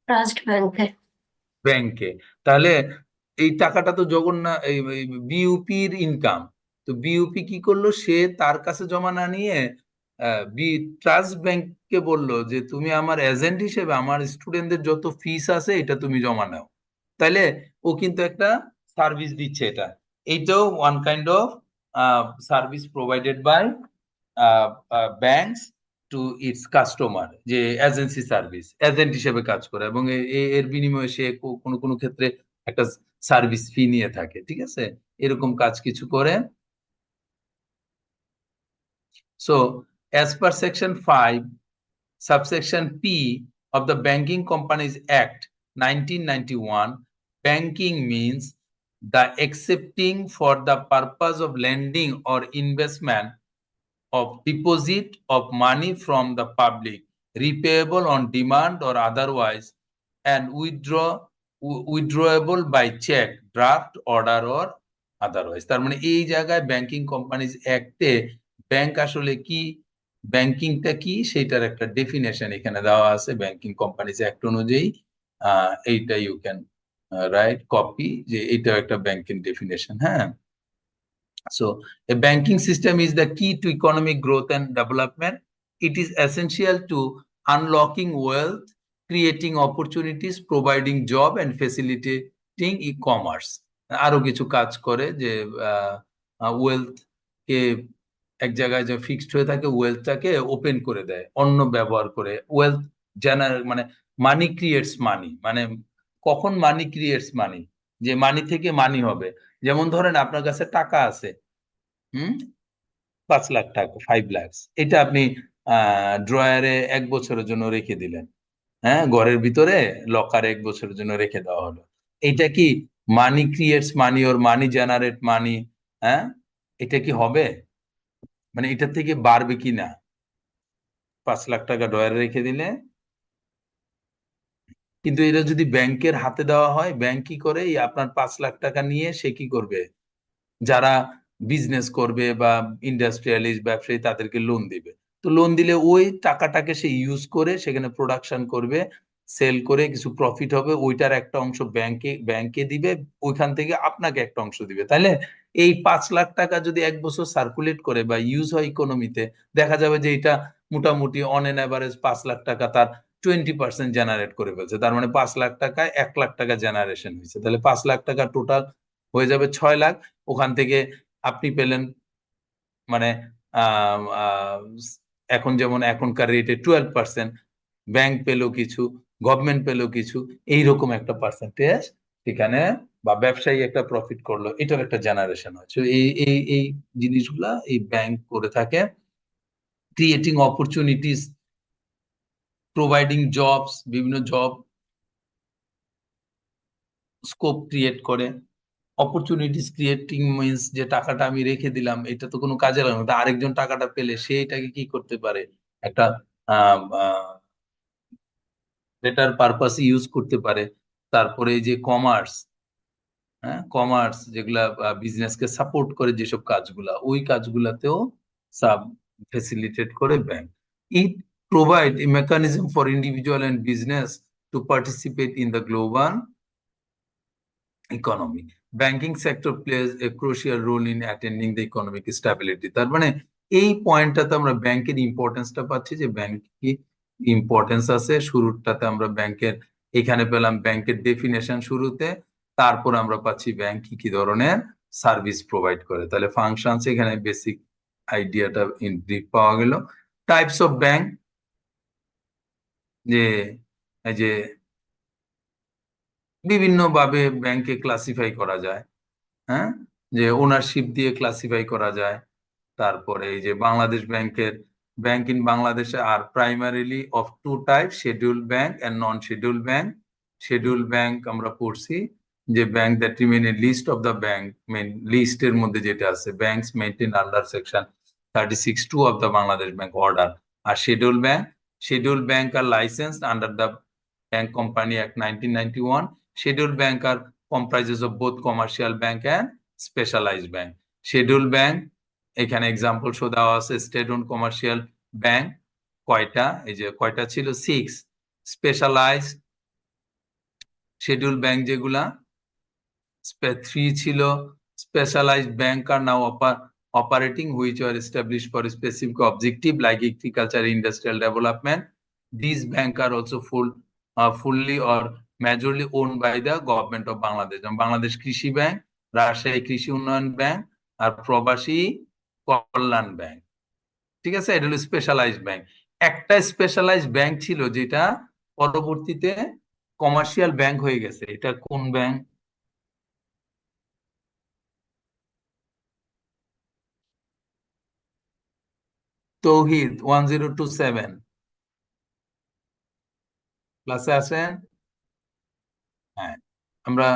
Trust Bank है। ব্যাংকে। তাহলে এই টাকাটা তো জগন্নাথ এই বিইউপির ইনকাম, তো বিইউপি কি করলো, সে তার কাছে জমা না নিয়ে ট্রাস্ট ব্যাংককে বললো যে তুমি আমার এজেন্ট হিসেবে আমার স্টুডেন্টদের যত ফিস আছে এটা তুমি জমা নাও। তাইলে ও কিন্তু একটা সার্ভিস দিচ্ছে। এইটাও one kind of service provided by banks to its customer, যে এজেন্সি সার্ভিস, এজেন্ট হিসেবে কাজ করে, এবং এর বিনিময়ে সে কোনো কোনো ক্ষেত্রে একটা সার্ভিস ফি নিয়ে থাকে। ঠিক আছে, এরকম কাজ কিছু করে। So as per Section 5, subsection P of the Banking Companies Act 1991, banking means the accepting for the purpose of lending or investment of deposit of money from the public, repayable on demand or otherwise, and withdrawable by check, draft, order or otherwise. তার মানে এই জায়গায় banking companies অ্যাক্টে bank আসলে কি, ব্যাংকিংটা কি সেটার একটা definition এখানে দেওয়া আছে ব্যাংকিং কোম্পানিজ অ্যাক্ট অনুযায়ী। এইটা ইউ ক্যান রাইট কপি, যে এইটাও একটা ব্যাংকিং ডেফিনেশন। হ্যাঁ, so a banking system is the key to economic growth and development. It is essential to unlocking wealth, creating opportunities, providing job and facilitating e-commerce. আরো কিছু কাজ করে যে wealth কে এক জায়গায় যে ফিক্সড হয়ে থাকে ওয়েলথটাকে ওপেন করে দেয়, অন্য ব্যবহার করে। ওয়েলথ মানে মানি ক্রিয়েটস মানি, মানে কখন মানি ক্রিয়েটস মানি, যে মানি থেকে মানি হবে। যেমন ধরেন আপনার কাছে টাকা আছে, 5 লাখ টাকা, 5 লাখ, এটা আপনি ড্রয়ারে 1 বছরের জন্য রেখে দিলেন, হ্যাঁ, ঘরের ভিতরে লকারে 1 বছরের জন্য রেখে দেওয়া হলো। এটা কি মানি ক্রিয়েটস মানি ওর মানি জেনারেট মানি? হ্যাঁ, এটা কি হবে? মানে এটা থেকে বাড়বে কি না? 5 লাখ টাকা ড্রয়ারে রেখে দিলে, কিন্তু এটা যদি ব্যাংকের হাতে দেওয়া হয়, ব্যাংক কি করে, এই আপনার 5 লাখ টাকা নিয়ে সে কি করবে, যারা বিজনেস করবে বা ইন্ডাস্ট্রিয়ালিস্ট ব্যবসায়ী তাদেরকে লোন দিবে। তো লোন দিলে ওই টাকাটাকে সে ইউজ করে সেখানে প্রোডাকশন করবে, সেল করে কিছু প্রফিট হবে, ওইটার একটা অংশ ব্যাংকে দিবে, ওইখান থেকে আপনাকে একটা অংশ দিবে। তাহলে এই 5 লাখ টাকা যদি 1 বছর সার্কুলেট করে বা ইউজ হয় ইকোনমিতে, দেখা যাবে যে এটা মোটামুটি অন এন অ্যাভারেজ 5 লাখ টাকা তার 20% জেনারেট করে ফেলছে। তার মানে 5 লাখ টাকায় 1 লাখ টাকা জেনারেশন হয়েছে। তাহলে 5 লাখ টাকা টোটাল হয়ে যাবে 6 লাখ। ওখান থেকে আপনি পেলেন, মানে এখন যেমন এখনকার রেটে 12%, ব্যাংক পেলো কিছু, গভর্নমেন্ট পেলো কিছু, এইরকম একটা পার্সেন্টেজ সেখানে, বা ব্যবসায়ী একটা প্রফিট করলো, এটার একটা জেনারেশন হয়। এই জিনিসগুলা এই ব্যাংক করে থাকে। ক্রিয়েটিং অপরচুনিটিস, প্রোভাইডিং জবস, বিভিন্ন জব স্কোপ ক্রিয়েট করে। অপরচুনিটিস ক্রিয়েটিং মিন্স যে টাকাটা আমি রেখে দিলাম, এটা তো কোনো কাজে লাগবে না, আরেকজন টাকাটা পেলে সে এটাকে কি করতে পারে, একটা বেটার পারপাস ইউজ করতে পারে। তারপরে এই যে কমার্স, হ্যাঁ, কমার্স যেগুলা বিজনেসকে সাপোর্ট করে, যেসব কাজগুলা, ওই কাজগুলাতেও সাব ফেসিলিটেট করে bank. It provide a mechanism for individual and business to participate in the global economy. Banking sector plays a crucial role in attending the economic stability. তার মানে এই পয়েন্টটাতে আমরা ব্যাংকের ইম্পর্টেন্সটা পাচ্ছি, যে ব্যাংক কি ইম্পর্টেন্স আছে। শুরুটাতে আমরা ব্যাংকের এখানে পেলাম ব্যাংকের ডেফিনেশন শুরুতে, তারপর আমরা পাচ্ছি ব্যাংক কি কি ধরনের সার্ভিস প্রোভাইড করে। তাহলে ফাংশনস এখানে বেসিক আইডিয়াটা ইন ব্রিফ পাওয়া গেল। টাইপস অফ ব্যাংক, যে এই যে বিভিন্নভাবে ব্যাংকে ক্লাসিফাই করা যায়, হ্যাঁ, যে ওনারশিপ দিয়ে ক্লাসিফাই করা যায়। তারপরে এই যে বাংলাদেশ ব্যাংকের, ব্যাংক ইন বাংলাদেশে are primarily of 2 type, schedule bank and non schedule bank. Schedule bank আমরা পড়ছি যে bank that remain a list of the bank, main লিস্টের মধ্যে যেটা আছে, banks maintain under section 36(2) of the Bangladesh Bank order. আর schedule bank are licensed under the bank company act 1991. Scheduled bank are comprises of both commercial bank and specialized bank. Scheduled bank, এখানে example show দেওয়া আছে, state on commercial bank কয়টা, এই যে কয়টা ছিল, 6। Specialise schedule bank যেগুলা 3 ছিল। Specialized bank are now operating which are established for a specific objective like agriculture, industrial development. These bank are also fully or majorly owned by the government of Bangladesh. Bangladesh Krishi bank, Rajshahi কৃষি উন্নয়ন bank আর প্রবাসী কল্যাণ bank. ঠিক আছে, এটা হলো specialised bank. একটা specialised bank ছিল যেটা পরবর্তীতে কমার্শিয়াল ব্যাংক হয়ে গেছে, এটা কোন ব্যাংক? তৌহিদ 1027 ক্লাসে আছেন? হ্যাঁ, আমরা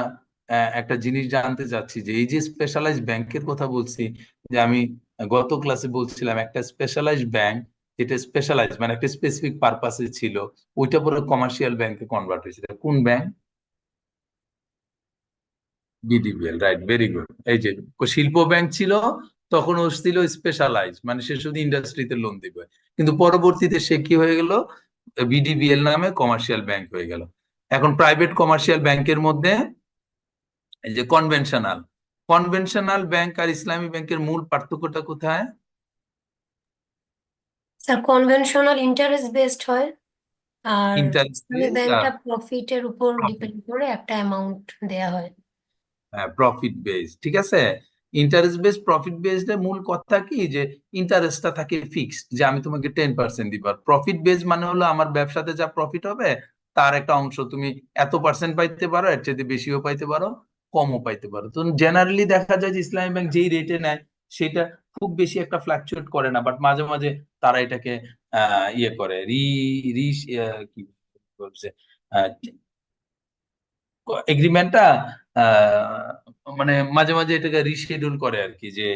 একটা জিনিস জানতে চাচ্ছি যে এই যে স্পেশালাইজড ব্যাংকের কথা বলছি, যে আমি গত ক্লাসে বলছিলাম একটা স্পেশালাইজড ব্যাংক যেটা স্পেশালাইজ মানে একটা স্পেসিফিক পারপাসে ছিল, ওইটা পরে কমার্শিয়াল ব্যাংকে কনভার্ট হয়েছে। কোন bank? BDBL, right, very good. এই যে শিল্প ব্যাংক ছিল তখন ও ছিল স্পেশালাইজ, মানে সে শুধু ইন্ডাস্ট্রিতে লোন দিবে, কিন্তু পরবর্তীতে সে কি হয়ে গেল, বিডিবিএল নামে কমার্শিয়াল ব্যাংক হয়ে গেল। এখন প্রাইভেট কমার্শিয়াল ব্যাংকের মধ্যে এই যে কনভেনশনাল ব্যাংক আর ইসলামী ব্যাংকের মূল পার্থক্যটা কোথায়? স্যার কনভেনশনাল ইন্টারেস্ট বেসড হয়, আর ইন্টারেস্ট ইসলামী ব্যাংকটা প্রফিটের উপর ডিপেন্ড করে একটা অ্যামাউন্ট দেয়া হয়। প্রফিট বেস, ঠিক আছে। ইন্টারেস্ট বেস প্রফিট বেসড এর মূল কথা কি, যে ইন্টারেস্টটা থাকে ফিক্সড, যে আমি তোমাকে 10% দিব। আর প্রফিট বেস মানে হলো আমার ব্যবসাতে যা প্রফিট হবে তার একটা অংশ তুমি এত পার্সেন্ট পাইতে পারো, এর চেয়ে বেশিও পাইতে পারো, কমও পাইতে পারো। তো জেনারেলি দেখা যায় যে ইসলামী ব্যাংক যেই রেটে নেয় সেটা খুব বেশি একটা ফ্লাকচুয়েট করে না, বাট মাঝে মাঝে তারা এটাকে ইয়ে করে রি রি কি বলছে, এগ্রিমেন্টটা মানে মাঝে মাঝে এটাকে রিশিডিউল করে আর কি, যে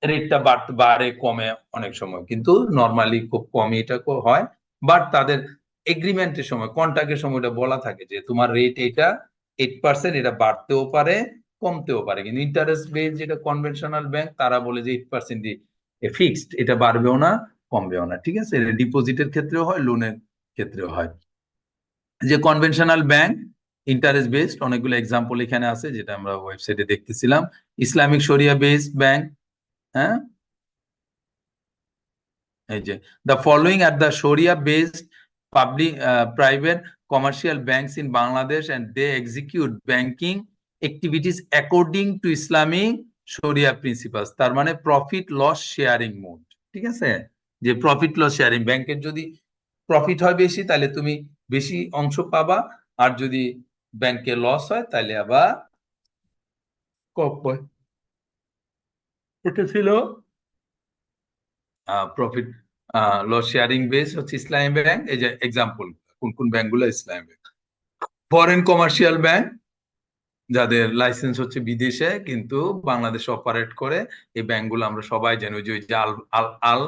রেটটা বাড়ে কমে অনেক সময়, কিন্তু নর্মালি খুব কমই এটা হয়। বাট তাদের এগ্রিমেন্টের সময়, কন্ট্রাক্টের সময় এটা বলা থাকে যে তোমার রেট এটা 8%, এটা বাড়তেও পারে কমতেও পারে। কিন্তু ইন্টারেস্ট বেস যেটা কনভেনশনাল ব্যাংক, তারা বলে যে 8% ফিক্সড, এটা বাড়বেও না কমবেও না, ঠিক আছে। এটা ডিপোজিটের ক্ষেত্রেও হয়, লোনের ক্ষেত্রেও হয়। যে কনভেনশনাল ব্যাংক ইন্টারেস্ট বেসড, অনেকগুলো এক্সাম্পল এখানে আছে যেটা আমরা ওয়েবসাইটে দেখতেছিলাম। ইসলামিক শরিয়া বেসড ব্যাংক, হ্যাঁ, এই যে the following are the Sharia based public private commercial banks in Bangladesh and they execute banking activities according to Islamic Sharia principles। তার মানে প্রফিট লস শেয়ারিং মোড, ঠিক আছে। যে প্রফিট লস শেয়ারিং, ব্যাংকের যদি প্রফিট হয় বেশি তাহলে তুমি বেশি অংশ পাবা, আর যদি ব্যাংকে লস হয় তাহলে আবার কম পায়। এটা ছিল প্রফিট লস শেয়ারিং বেস হচ্ছে ইসলামী ব্যাংক। এই যে এক্সাম্পল কোন কোন ব্যাংকগুলো, ইসলামী ব্যাংক। ফরেন কমার্শিয়াল ব্যাংক, যাদের লাইসেন্স হচ্ছে বিদেশে কিন্তু বাংলাদেশে অপারেট করে, এই ব্যাংকগুলো আমরা সবাই জানি। ওই যে আল আল আল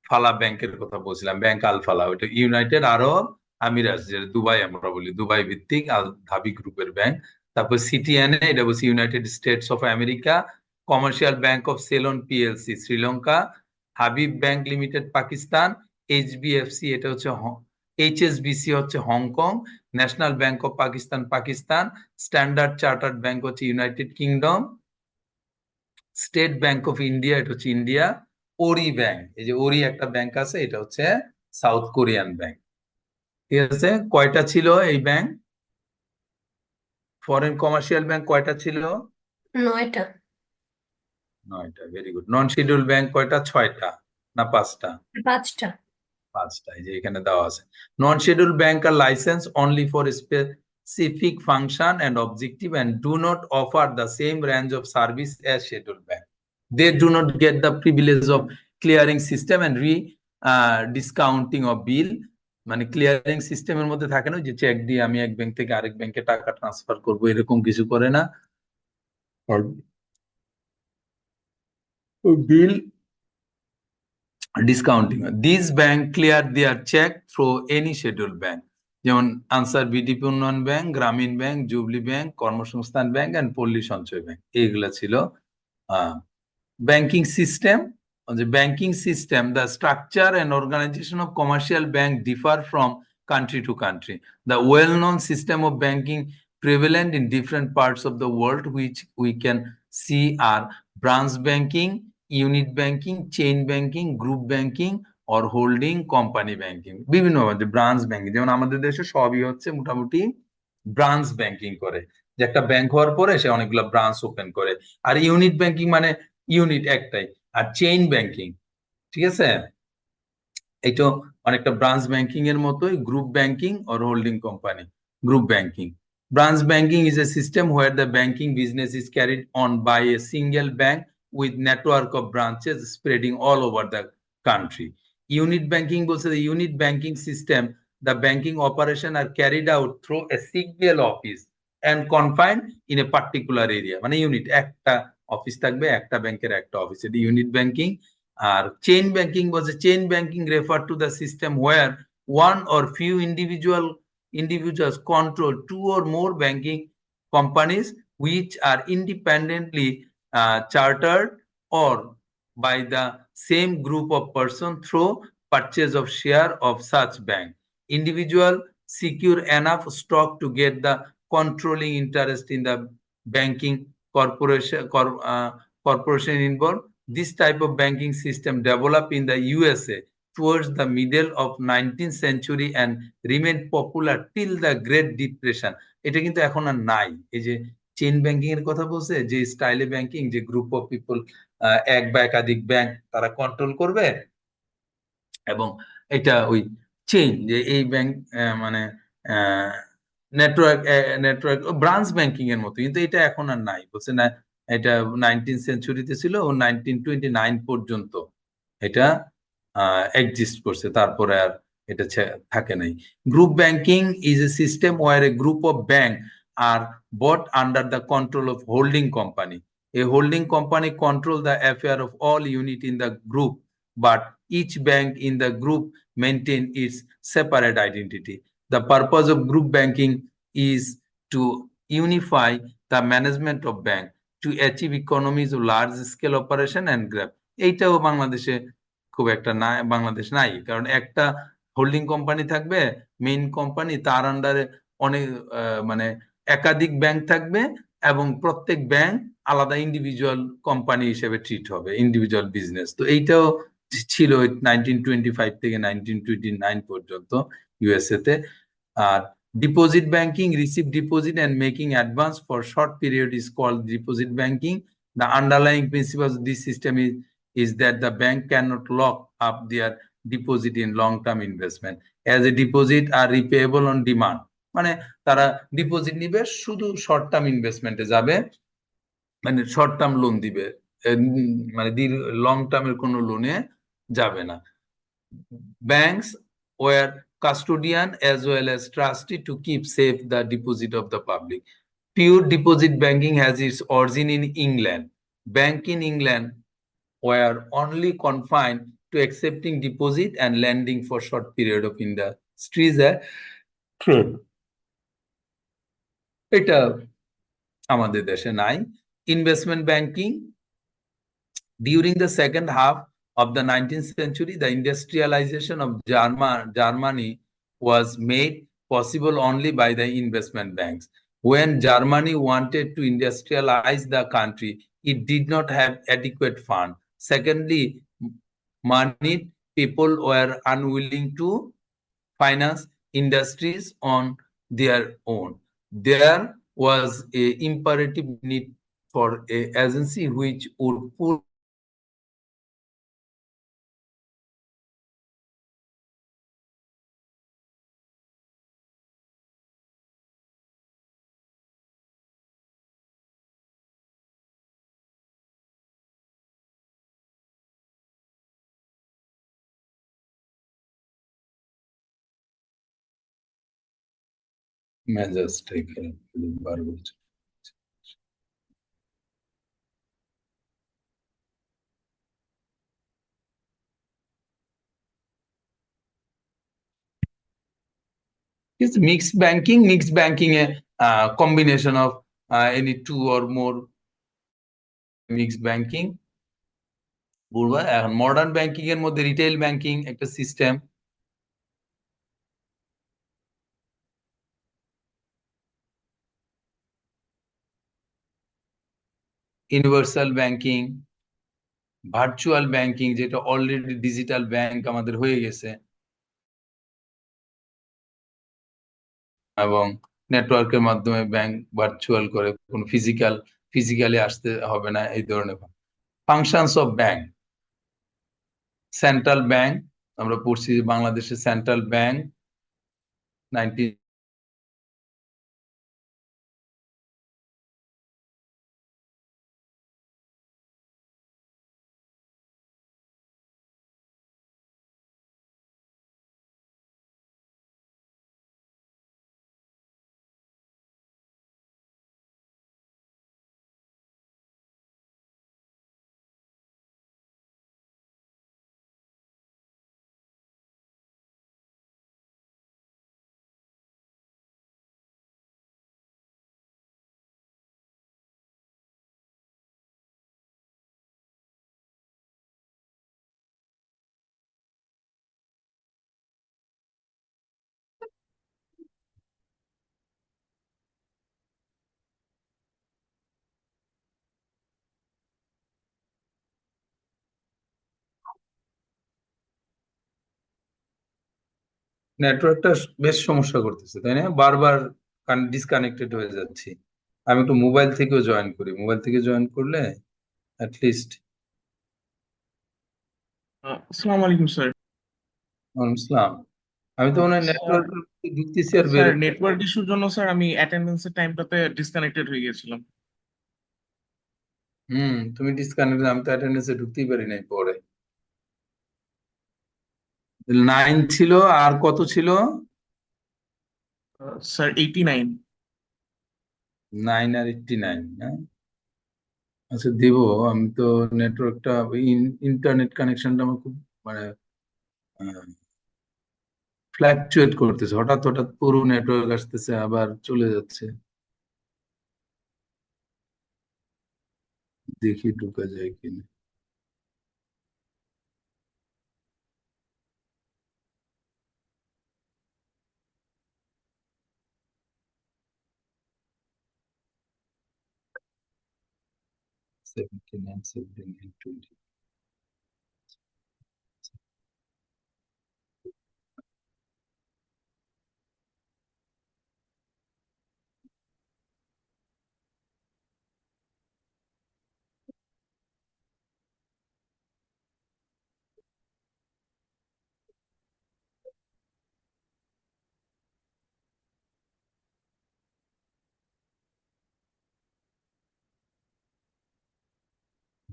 ফালা ব্যাংকের কথা বলছিলাম, ব্যাংক আল ফালা, ওইটা ইউনাইটেড আরব আমিরাত, যে দুবাই আমরা বলি, দুবাই ভিত্তিক আল ধাবি গ্রুপের ব্যাংক। তারপর সিটিএনএ, এটা হচ্ছে United States of America. Commercial Bank of Ceylon PLC, Sri Lanka. Habib Bank Limited, Pakistan. HBFC, এটা হচ্ছে এইচএসবিসি হচ্ছে Hong Kong. National Bank of Pakistan, Pakistan. Standard Chartered Bank হচ্ছে United Kingdom. State bank of India, এটা হচ্ছে ইন্ডিয়া। ওরি ব্যাংক, এই যে ওরি একটা ব্যাংক আছে, এটা হচ্ছে সাউথ কোরিয়ান ব্যাংক, ঠিক আছে। কয়টা ছিল এই ব্যাংক, ফরেন কমার্শিয়াল ব্যাংক কয়টা ছিল? 9টা। 9টা, ভেরি গুড। নন শিডিউল ব্যাংক কয়টা, 6টা না 5টা? 5টা। 5টা, এই যে এখানে দেওয়া আছে। Non schedule bank are license only for specific function and objective and do not offer the same range of service as scheduled bank. They do not get the privilege of clearing system and discounting of bill, মানে clearing সিস্টেমের মধ্যে থাকে না যে check দিয়ে আমি এক bank থেকে আরেক ব্যাংকে টাকা ট্রান্সফার করব, এরকম কিছু করে না। Bill discounting, this bank clear their cheque through any schedule bank, যেমন Ansar VDP Unnayan Bank, Grameen Bank, Jubilee Bank, Karmasangsthan Bank and Palli Sanchay Bank. এইগুলা ছিল banking system. The banking system, the structure and organization of commercial bank differ from country to country. The well-known system of banking prevalent in different parts of the world, which we can see are branch banking, unit banking, chain banking, group banking, or holding company banking. বিভিন্ন branch banking, যেমন আমাদের দেশে সবই হচ্ছে মোটামুটি branch banking করে, যে একটা ব্যাংক হওয়ার পরে সে অনেকগুলো ব্রাঞ্চ ওপেন করে। আর ইউনিট ব্যাংকিং মানে ইউনিট একটাই। আর চেইন ব্যাংকিং, ঠিক আছে, এটা অনেকটা ব্রাঞ্চ ব্যাংকিং এর মতোই। Group banking or holding company, group banking. Branch banking is a system where the banking business is carried on by a single bank with network of branches spreading all over the country. Unit banking বলছে the unit banking system, the banking operation are carried out through a single office and confined in a particular area. মানে unit একটা office থাকবে, একটা ব্যাংকের একটা office, এটি unit banking. আর chain banking বলছে chain banking refer to the system where one or few individuals control two or more banking companies which are independently chartered or by the same group of persons through purchase of share of such bank. Individual secure enough stock to get the controlling interest in the banking corporation involved. This type of banking system developed in the USA towards the middle of 19th century and remained popular till the Great Depression. এটা কিন্তু এখন আর নাই। এই যে chain banking এর কথা বলছে, যে স্টাইলে ব্যাংকিং, যে গ্রুপ অফ পিপল এক বা একাধিক ব্যাংক তারা কন্ট্রোল করবে, এবং এটা ওই চেইন, যে এই ব্যাংক মানে নেটওয়ার্ক ব্রাঞ্চ ব্যাংকিং এর মতো, কিন্তু এটা এখন আর নাই। বলছে না, এটা 19th সেঞ্চুরিতে ছিল ও 1929 পর্যন্ত এটা এক্সিস্ট করছে, তারপরে আর এটা থাকে নাই। Group banking is a system where a group of bank are bought under the control of holding company. A holding company control the affair of all unit in the group, but each bank in the group maintain its separate identity. The purpose of group banking is to unify the management of bank to achieve economies of large scale operation and grab. এইটাও বাংলাদেশে খুব একটা না, বাংলাদেশ নাই, কারণ একটা holding company থাকবে, main company, তার আন্ডারে অনেক মানে একাধিক ব্যাংক থাকবে, এবং প্রত্যেক ব্যাংক আলাদা ইন্ডিভিজুয়াল কোম্পানি হিসেবে ট্রিট হবে, ইন্ডিভিজুয়াল বিজনেস। তো এইটাও ছিল 1925 থেকে 1929 পর্যন্ত ইউএসএ তে। আর deposit banking, receive deposit and making advance for short period is called deposit banking. The underlying principle of this system is that the bank cannot lock up their deposit in long-term investment, as a deposit are repayable on demand. মানে তারা deposit নিবে, শুধু short term ইনভেস্টমেন্টে যাবে, মানে short term loan দিবে, মানে long টার্মের কোনো লোনে যাবে না। Banks were custodian as well as trustee to keep safe the deposit of the public. Pure deposit banking has its origin in England. Bank in England were only confined to accepting deposit and lending for short period of industries trade. এটা আমাদের দেশে নাই। Investment banking, during the second half of the 19th century, the industrialization of Germany was made possible only by the investment banks. When Germany wanted to industrialize the country, it did not have adequate fund. Secondly, moneyed people were unwilling to finance industries on their own. There was a imperative need for an agency which would pull measures taken in Barbara. It's mixed banking a combination of any two or more mixed banking. বলবো এখন modern banking এর মধ্যে retail banking একটা system, universal banking, virtual banking, যেটা already digital bank আমাদের হয়ে গেছে, এবং নেটওয়ার্কের মাধ্যমে ব্যাংক ভার্চুয়াল করে, কোন ফিজিক্যালি আসতে হবে না, এই ধরনের functions of bank. Central bank, আমরা পড়ছি বাংলাদেশের সেন্ট্রাল ব্যাংক 19 নেটওয়ার্কটা বেশ সমস্যা করতেছে, তাই না? বারবার ডিসকানেক্টেড হয়ে যাচ্ছি। আমি একটু মোবাইল থেকেও জয়েন করি, মোবাইল থেকে জয়েন করলে অ্যাটলিস্ট। আসসালামু আলাইকুম স্যার। ইসলাম, আমি তো মনে হয় স্যার নেটওয়ার্ক ঢুকতেছি আর স্যার বের নেটওয়ার্ক ইস্যুর জন্য স্যার আমি অ্যাটেন্ডেন্সের টাইমটাতে ডিসকানেক্টেড হয়ে গেছিলাম। তুমি ডিসকানেক্ট, আমি তো অ্যাটেন্ডেন্সে ঢুকতেই পারি নাই পরে। 9 ছিল, আর কত ছিল? স্যার 89। 9 আর 89, হ্যাঁ। আচ্ছা দিব, আমি তো নেটওয়ার্কটা, ইন্টারনেট কানেকশনটা আমার খুব মানে ফ্ল্যাকচুয়েট করতেছে, হঠাৎ হঠাৎ পুরো নেটওয়ার্ক আসতেছে আবার চলে যাচ্ছে। দেখি ঢুকা যায় কিনা। Seventy nine, 20.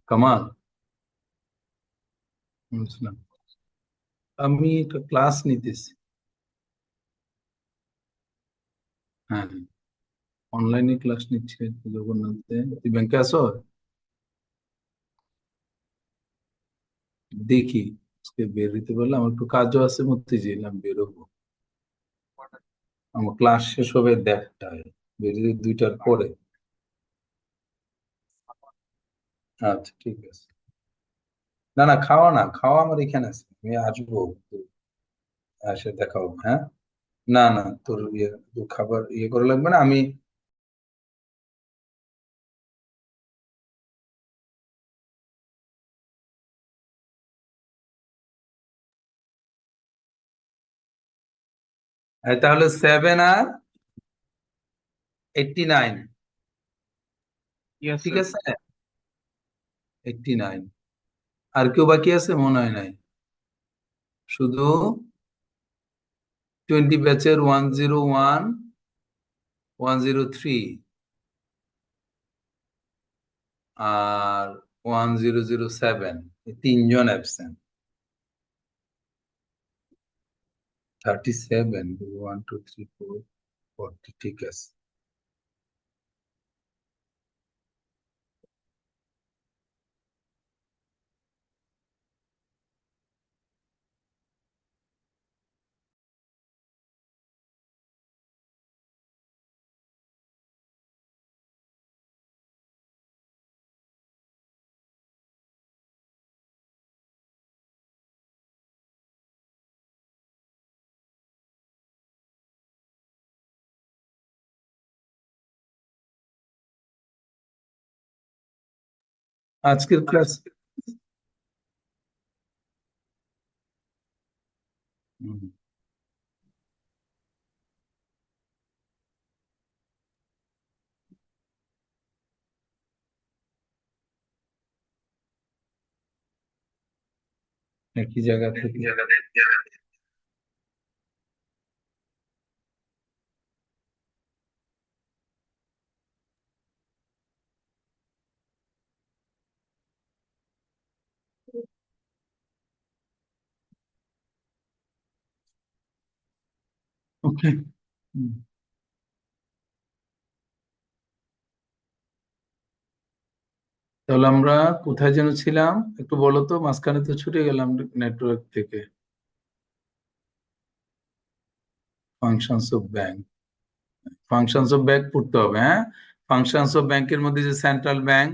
কামাল, বুঝলাম। আমি একটা ক্লাস নিতেছি। হ্যাঁ, অনলাইনে ক্লাস নিচ্ছি জগন্নাথে। তুই ব্যাংকে আসো? দেখি আজকে বের হইতে পারলে, আমার একটু কাজও আছে মতিঝিল, আমি বেরোবো। আমার ক্লাস শেষ হবে 1:30টায়, বেরিয়ে 2টার পরে। আচ্ছা ঠিক আছে। না না, খাওয়া না, খাওয়া আমার এখানে আছে, আমি আসবো, এসে দেখা হবে, হ্যাঁ। না না, তোর তোর খাবার করা লাগবে না, আমি তাহলে 7 আর 89, ইয়েস ঠিক স্যার। আছে। 89, আর কেউ বাকি আছে মনে হয় নাই, শুধু 20 ব্যাচের 101, 103 আর 1007, এই 3জন অ্যাবসেন্ট। 37, 1 2 3 4 40, ঠিক আছে। আজকের ক্লাস একই জায়গা থেকে। ওকে, তাহলে আমরা কোথায় যেন ছিলাম, একটু বলো তো, মাঝখানে তো ছুটে গেলাম নেটওয়ার্ক থেকে। Functions of bank, functions of bank পড়তে হবে, হ্যাঁ। ফাংশনস অফ ব্যাংকের মধ্যে যে সেন্ট্রাল ব্যাংক,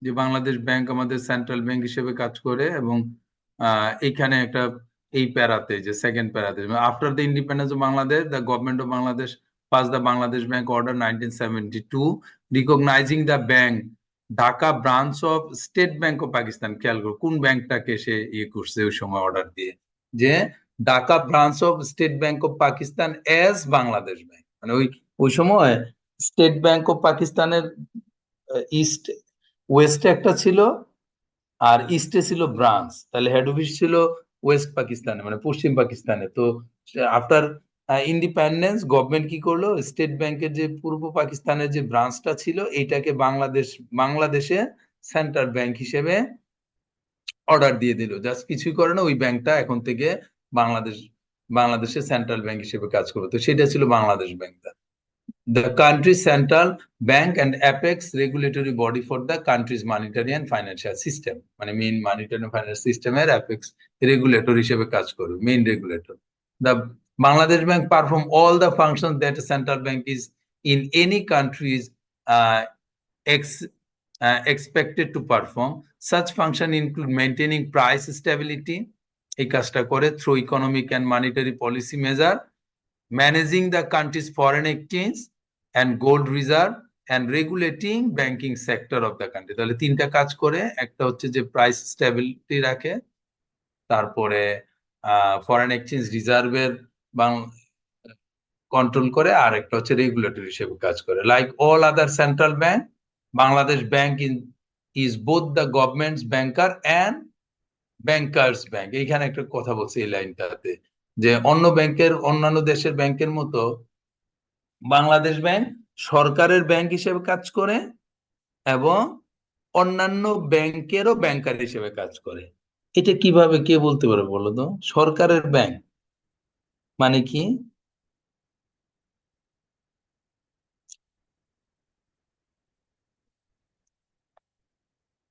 যে বাংলাদেশ ব্যাংক আমাদের সেন্ট্রাল ব্যাংক হিসেবে কাজ করে, এবং এইখানে একটা, এই প্যারাতে, যে সেকেন্ড প্যারাতে, after the independence of Bangladesh, the government of Bangladesh pass the Bangladesh Bank order 1972 recognising the bank Dhaka branch of state bank of Pakistan. খেয়াল করো কোন ব্যাংকটাকে সে করছে ওই সময় অর্ডার দিয়ে, যে Dhaka branch of state bank of Pakistan as Bangladesh bank, মানে ওই সময় স্টেট ব্যাংক অফ পাকিস্তানের ইস্ট ওয়েস্টে একটা ছিল আর ইস্টে ছিল ব্রাঞ্চ, তাহলে হেড অফিস ছিল ওয়েস্ট পাকিস্তানে মানে পশ্চিম পাকিস্তানে। তো আফটার ইন্ডিপেন্ডেন্স গভর্নমেন্ট কি করলো, স্টেট ব্যাংকের যে পূর্ব পাকিস্তানের যে ব্রাঞ্চটা ছিল এইটাকে বাংলাদেশে সেন্ট্রাল ব্যাংক হিসেবে অর্ডার দিয়ে দিল। জাস্ট কিছুই করে না, ওই ব্যাংকটা এখন থেকে বাংলাদেশের সেন্ট্রাল ব্যাংক হিসেবে কাজ করবে। তো সেটা ছিল বাংলাদেশ ব্যাংকটা। The country's central bank and apex regulatory body for the country's monetary and financial system, মানে main monetary and financial system এর apex regulator হিসেবে কাজ করবে, main regulator. The Bangladesh Bank perform all the functions that a central bank is in any country is expected to perform. Such function include maintaining price stability, এই কাজটা করে through economic and monetary policy measure, managing the country's foreign exchange and gold reserve, and regulating banking sector of the country. তাহলে তিনটা কাজ করে, একটা হচ্ছে যে প্রাইস স্টেবিলিটি রাখে, তারপরে ফরেন এক্সচেঞ্জ রিজার্ভের কন্ট্রোল করে, আর একটা হচ্ছে রেগুলেটরি হিসেবে কাজ করে। Like all other central bank, Bangladesh bank is both the government's banker and banker's bank. এইখানে একটা কথা বলছে এই লাইনটাতে, যে অন্যান্য দেশের ব্যাংকের মতো বাংলাদেশ ব্যাংক সরকারের ব্যাংক হিসেবে কাজ করে এবং অন্যান্য ব্যাংকেরও ব্যাংকার হিসেবে কাজ করে। এটা কিভাবে কে বলতে পারে বলো তো? সরকারের ব্যাংক মানে কি?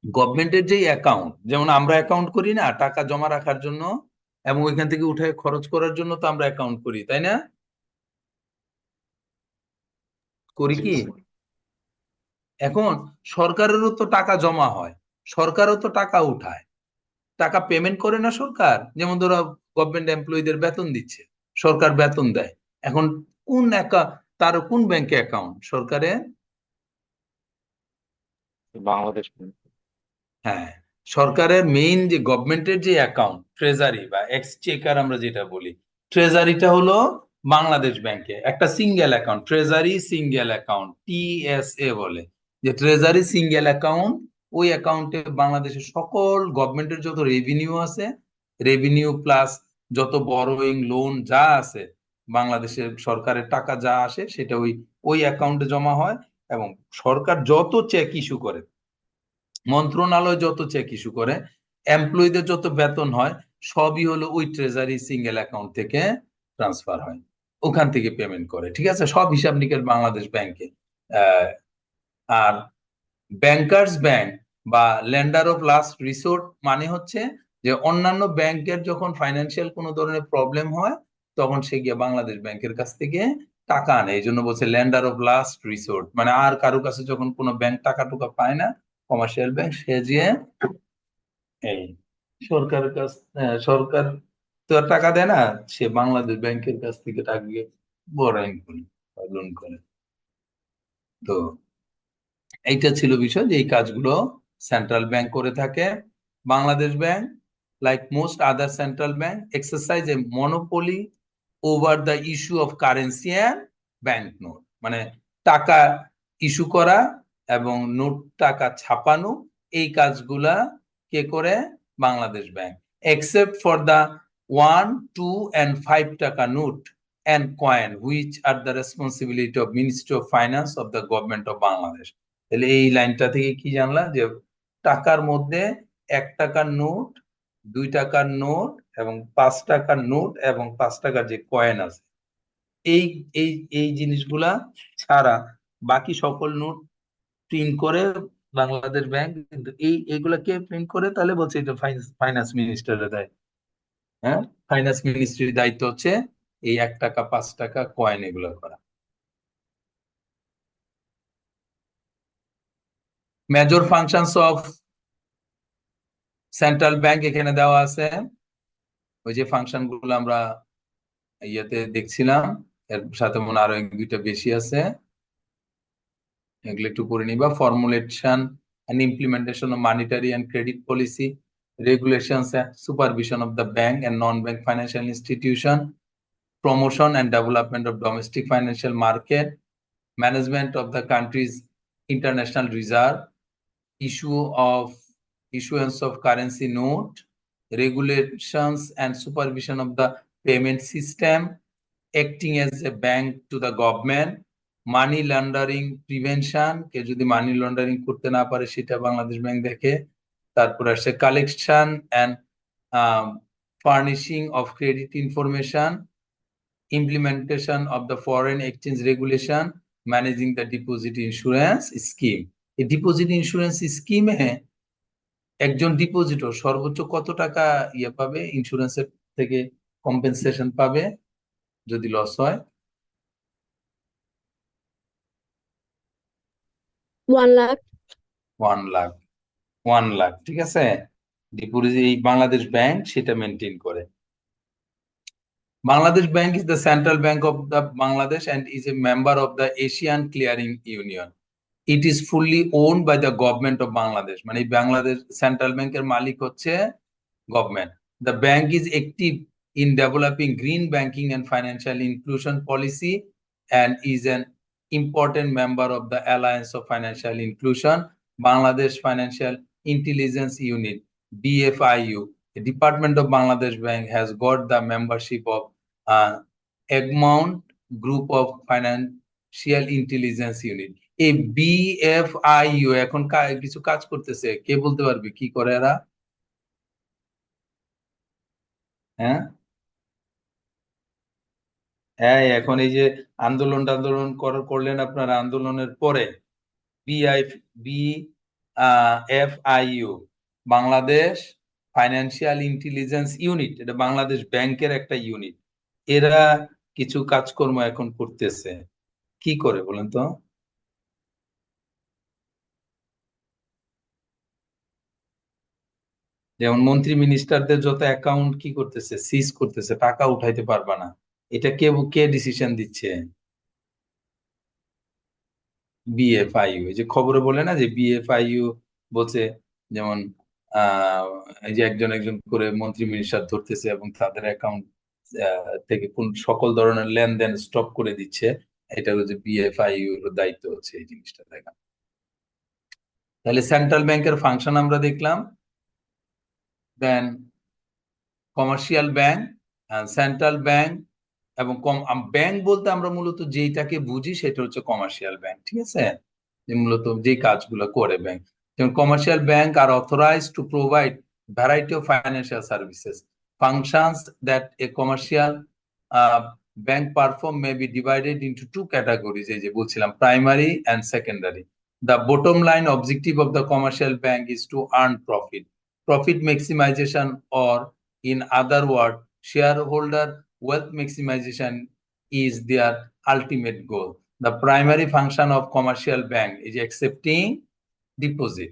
গভর্নমেন্টের যে অ্যাকাউন্ট, যেমন আমরা অ্যাকাউন্ট করি না টাকা জমা রাখার জন্য এবং ওইখান থেকে উঠে খরচ করার জন্য, তো আমরা অ্যাকাউন্ট করি, তাই না? করি কি? এখন সরকারেরও তো টাকা জমা হয়, সরকারও তো টাকা উঠায়, টাকা পেমেন্ট করে না সরকার। যেমন ধরো গভর্নমেন্ট এমপ্লয়ীদের বেতন দিচ্ছে, সরকার বেতন দেয়। এখন তার কোন ব্যাংকে অ্যাকাউন্ট সরকারের? বাংলাদেশ ব্যাংক। হ্যাঁ, সরকারের মেইন যে গভর্নমেন্টের যে অ্যাকাউন্ট ট্রেজারি বা এক্সচেকার আমরা যেটা বলি, ট্রেজারিটা হলো বাংলাদেশ ব্যাংকে একটা single account, treasury single account, TSA বলে, যে ট্রেজারি সিঙ্গেল অ্যাকাউন্ট। ওই অ্যাকাউন্টে বাংলাদেশের সকল গভর্নমেন্টের যত রেভিনিউ আছে, রেভিনিউ প্লাস যত বরোইং লোন যা আছে, বাংলাদেশের সরকারের টাকা যা আসে সেটা ওই অ্যাকাউন্টে জমা হয়। এবং সরকার যত চেক ইস্যু করে, মন্ত্রণালয় যত চেক ইস্যু করে, এমপ্লয়ীদের যত বেতন হয়, সবই হলো ওই ট্রেজারি সিঙ্গেল অ্যাকাউন্ট থেকে ট্রান্সফার হয়, ওখান থেকে পেমেন্ট করে। ঠিক আছে, সব হিসাব নিকেশ বাংলাদেশ ব্যাংকে। আর ব্যাংকার্স ব্যাংক বা লেন্ডার অফ লাস্ট রিসোর্ট মানে হচ্ছে যে অন্যান্য ব্যাংকের যখন ফাইন্যান্সিয়াল কোনো ধরনের প্রবলেম হয়, তখন সে গিয়ে বাংলাদেশ ব্যাংকের কাছ থেকে টাকা আনে। এই জন্য বলছে ল্যান্ডার অফ লাস্ট রিসোর্ট, মানে আর কারো কাছে যখন কোনো ব্যাংক টাকা টুকা পায় না, কমার্শিয়াল ব্যাংক, সে যে এই সরকারের কাছ সরকার তো আর টাকা দেয় না, সে বাংলাদেশ ব্যাংকের কাছ থেকে টাকা বরাইন করে, লোন করে। তো এইটা ছিল বিষয়, যে এই কাজগুলো সেন্ট্রাল ব্যাংক করে থাকে। Bangladesh bank, like most other central bank, exercise A monopoly over the issue of currency and bank note, মানে টাকা ইস্যু করা এবং নোট টাকা ছাপানো, এই কাজগুলা কে করে? Bangladesh bank. Except for the 1, 2 and 5 টাকা note and coin which are the responsibility of Ministry of Finance of the Government of Bangladesh. তাহলে এই লাইনটা থেকে কি জানলাম, যে টাকার মধ্যে 1 টাকার নোট, 2 টাকার নোট এবং 5 টাকার নোট এবং 5 টাকার যে কয়েন আছে, এই এই এই জিনিসগুলা ছাড়া বাকি সকল নোট প্রিন্ট করে বাংলাদেশ ব্যাংক। কিন্তু এইগুলা কে প্রিন্ট করে? তাহলে বলছে এটা ফাইন্যান্স মিনিস্টারের দায়। হ্যাঁ, ফাইন্যান্স মিনিস্ট্রির দায়িত্ব হচ্ছে এই 1 টাকা 5 টাকা কয়েন এগুলো করা। Major functions of central bank এখানে দেওয়া আছে, ওই যে ফাংশন গুলো আমরা ইয়েতে দেখছিলাম, এর সাথে মনে আরো 1-2টা বেশি আছে, এগুলো একটু পড়ে নিবা। Formulation and implementation of monetary and credit policy, regulations and supervision of the bank and non-bank financial institution, promotion and development of domestic financial market, management of the country's international reserve, issuance of currency note, regulations and supervision of the payment system, acting as a bank to the government, money laundering prevention, কে যদি money laundering করতে না পারে সেটা Bangladesh bank দেখে। তারপর আসছে collection and furnishing of credit information, implementation of the foreign exchange regulation, managing the deposit insurance scheme. এই ডিপোজিট ইন্স্যুরেন্স স্কিমে একজন ডিপোজিটর সর্বোচ্চ কত টাকা পাবে, ইন্স্যুরেন্সের থেকে কম্পেনসেশন পাবে যদি লস হয়? 1 লাখ। 1 লাখ। 1 লাখ, ঠিক আছে। ডিপোজিট এই বাংলাদেশ ব্যাংক সেটা মেনটেন করে। Bangladesh Bank is the central bank of the Bangladesh and is a member of the Asian Clearing Union. It is fully owned by the government of Bangladesh. মানে Bangladesh central ব্যাংকের মালিক হচ্ছে government. The bank is active in developing green banking and financial inclusion policy and is an important member of the Alliance of Financial Inclusion, Bangladesh Financial Intelligence Unit, BFIU. The Department of Bangladesh Bank has got the membership of Egmont Group of Financial Intelligence Unit. এই BFIU এখন কিছু কাজ করতেছে, কে বলতে পারবে কি করে এরা? হ্যাঁ, এখন এই যে আন্দোলন করলেন আপনারা, আন্দোলনের পরে BFIU Bangladesh financial intelligence unit, এটা বাংলাদেশ ব্যাংকের একটা ইউনিট। এরা কিছু কাজকর্ম এখন করতেছে, কি করে বলেন তো? যেমন মন্ত্রী মিনিস্টারদের যত অ্যাকাউন্ট কি করতেছে, সিজ করতেছে, টাকা উঠাইতে পারবা না। এটা কে ডিসিশন দিচ্ছে? BFIU। এই যে খবরে বলে না যে BFIU বলছে, যেমন এই যে একজন করে মন্ত্রী মিনিস্টার ধরতেছে এবং তাদের অ্যাকাউন্ট থেকে কোন সকল ধরনের লেনদেন স্টপ করে দিচ্ছে। এটা হচ্ছে BFIU এর দায়িত্ব হচ্ছে এই জিনিসটা দেখা। তাহলে সেন্ট্রাল ব্যাংকের ফাংশন আমরা দেখলাম। দেন কমার্শিয়াল ব্যাংক, সেন্ট্রাল ব্যাংক এবং ব্যাংক বলতে আমরা মূলত যেটাকে বুঝি সেটা হচ্ছে কমার্শিয়াল ব্যাংক, ঠিক আছে, যে মূলত যে কাজগুলো করে ব্যাংক। যেমন commercial bank are authorized to provide variety of financial services. Functions that a commercial bank perform may be divided into two categories, এই যে বলছিলাম, primary and secondary. The bottom line objective of the commercial bank is to earn profit maximization, or in other words, shareholder wealth maximization is their ultimate goal. The primary function of commercial bank is accepting deposit.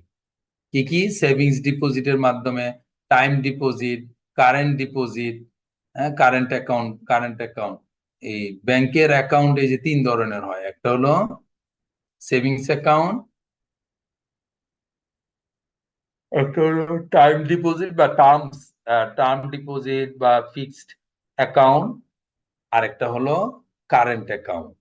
কি savings ডিপোজিটের মাধ্যমে, time deposit, current deposit, current account. এই ব্যাংকের account এই যে 3 ধরনের হয়, একটা হলো সেভিংস অ্যাকাউন্ট, একটা হলো টাইম ডিপোজিট বা টার্ম ডিপোজিট বা ফিক্সড অ্যাকাউন্ট, আর একটা হলো কারেন্ট অ্যাকাউন্ট।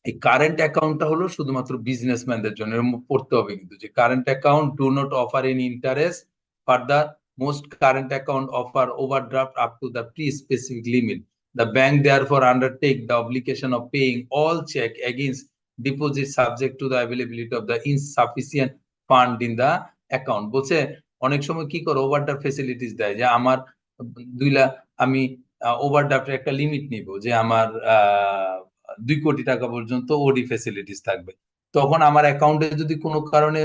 এই কারেন্ট অ্যাকাউন্টটা হলো শুধুমাত্র বিজনেসম্যানদের জন্য, পড়তে হবে কিন্তু, যে current account do not offer any interest further, most current account offer overdraft up to the pre-specific limit. The bank therefore undertake the obligation of paying all check against deposit subject to the availability of the insufficient fund in the account. বলছে অনেক সময় কি করে overdraft facilities দেয়, যে আমার 2 লাখ, আমি ওভারড্রাফটের একটা লিমিট নিব, যে আমার 2 কোটি টাকা পর্যন্ত ওডি ফ্যাসিলিটিস থাকবে। তখন আমার অ্যাকাউন্টে যদি কোনো কারণে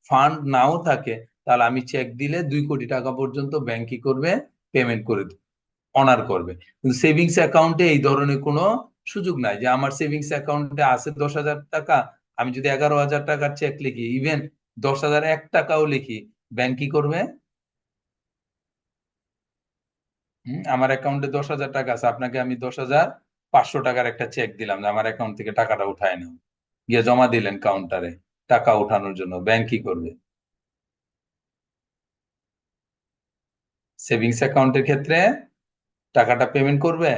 ফান্ড নাও থাকে, তাহলে আমি চেক দিলে 2 কোটি টাকা পর্যন্ত ব্যাংক কি করবে, পেমেন্ট করে অনার করবে। কিন্তু সেভিংস অ্যাকাউন্টে এই ধরনের কোনো সুযোগ নাই, যে আমার সেভিংস অ্যাকাউন্টে আছে 10,000 টাকা, আমি যদি 11,000 টাকার চেক লিখি, ইভেন 10,001 টাকাও লিখি, ব্যাংক কি করবে? আমার অ্যাকাউন্টে 10,000 টাকা আছে, আপনাকে আমি 10,500 টাকার একটা চেক দিলাম, যে আমার অ্যাকাউন্ট থেকে টাকাটা উঠায় নাও, গিয়ে জমা দিলেন কাউন্টারে টাকা উঠানোর জন্য, ব্যাংক কি করবে? সেভিংস অ্যাকাউন্টের ক্ষেত্রে টাকাটা পেমেন্ট করবে,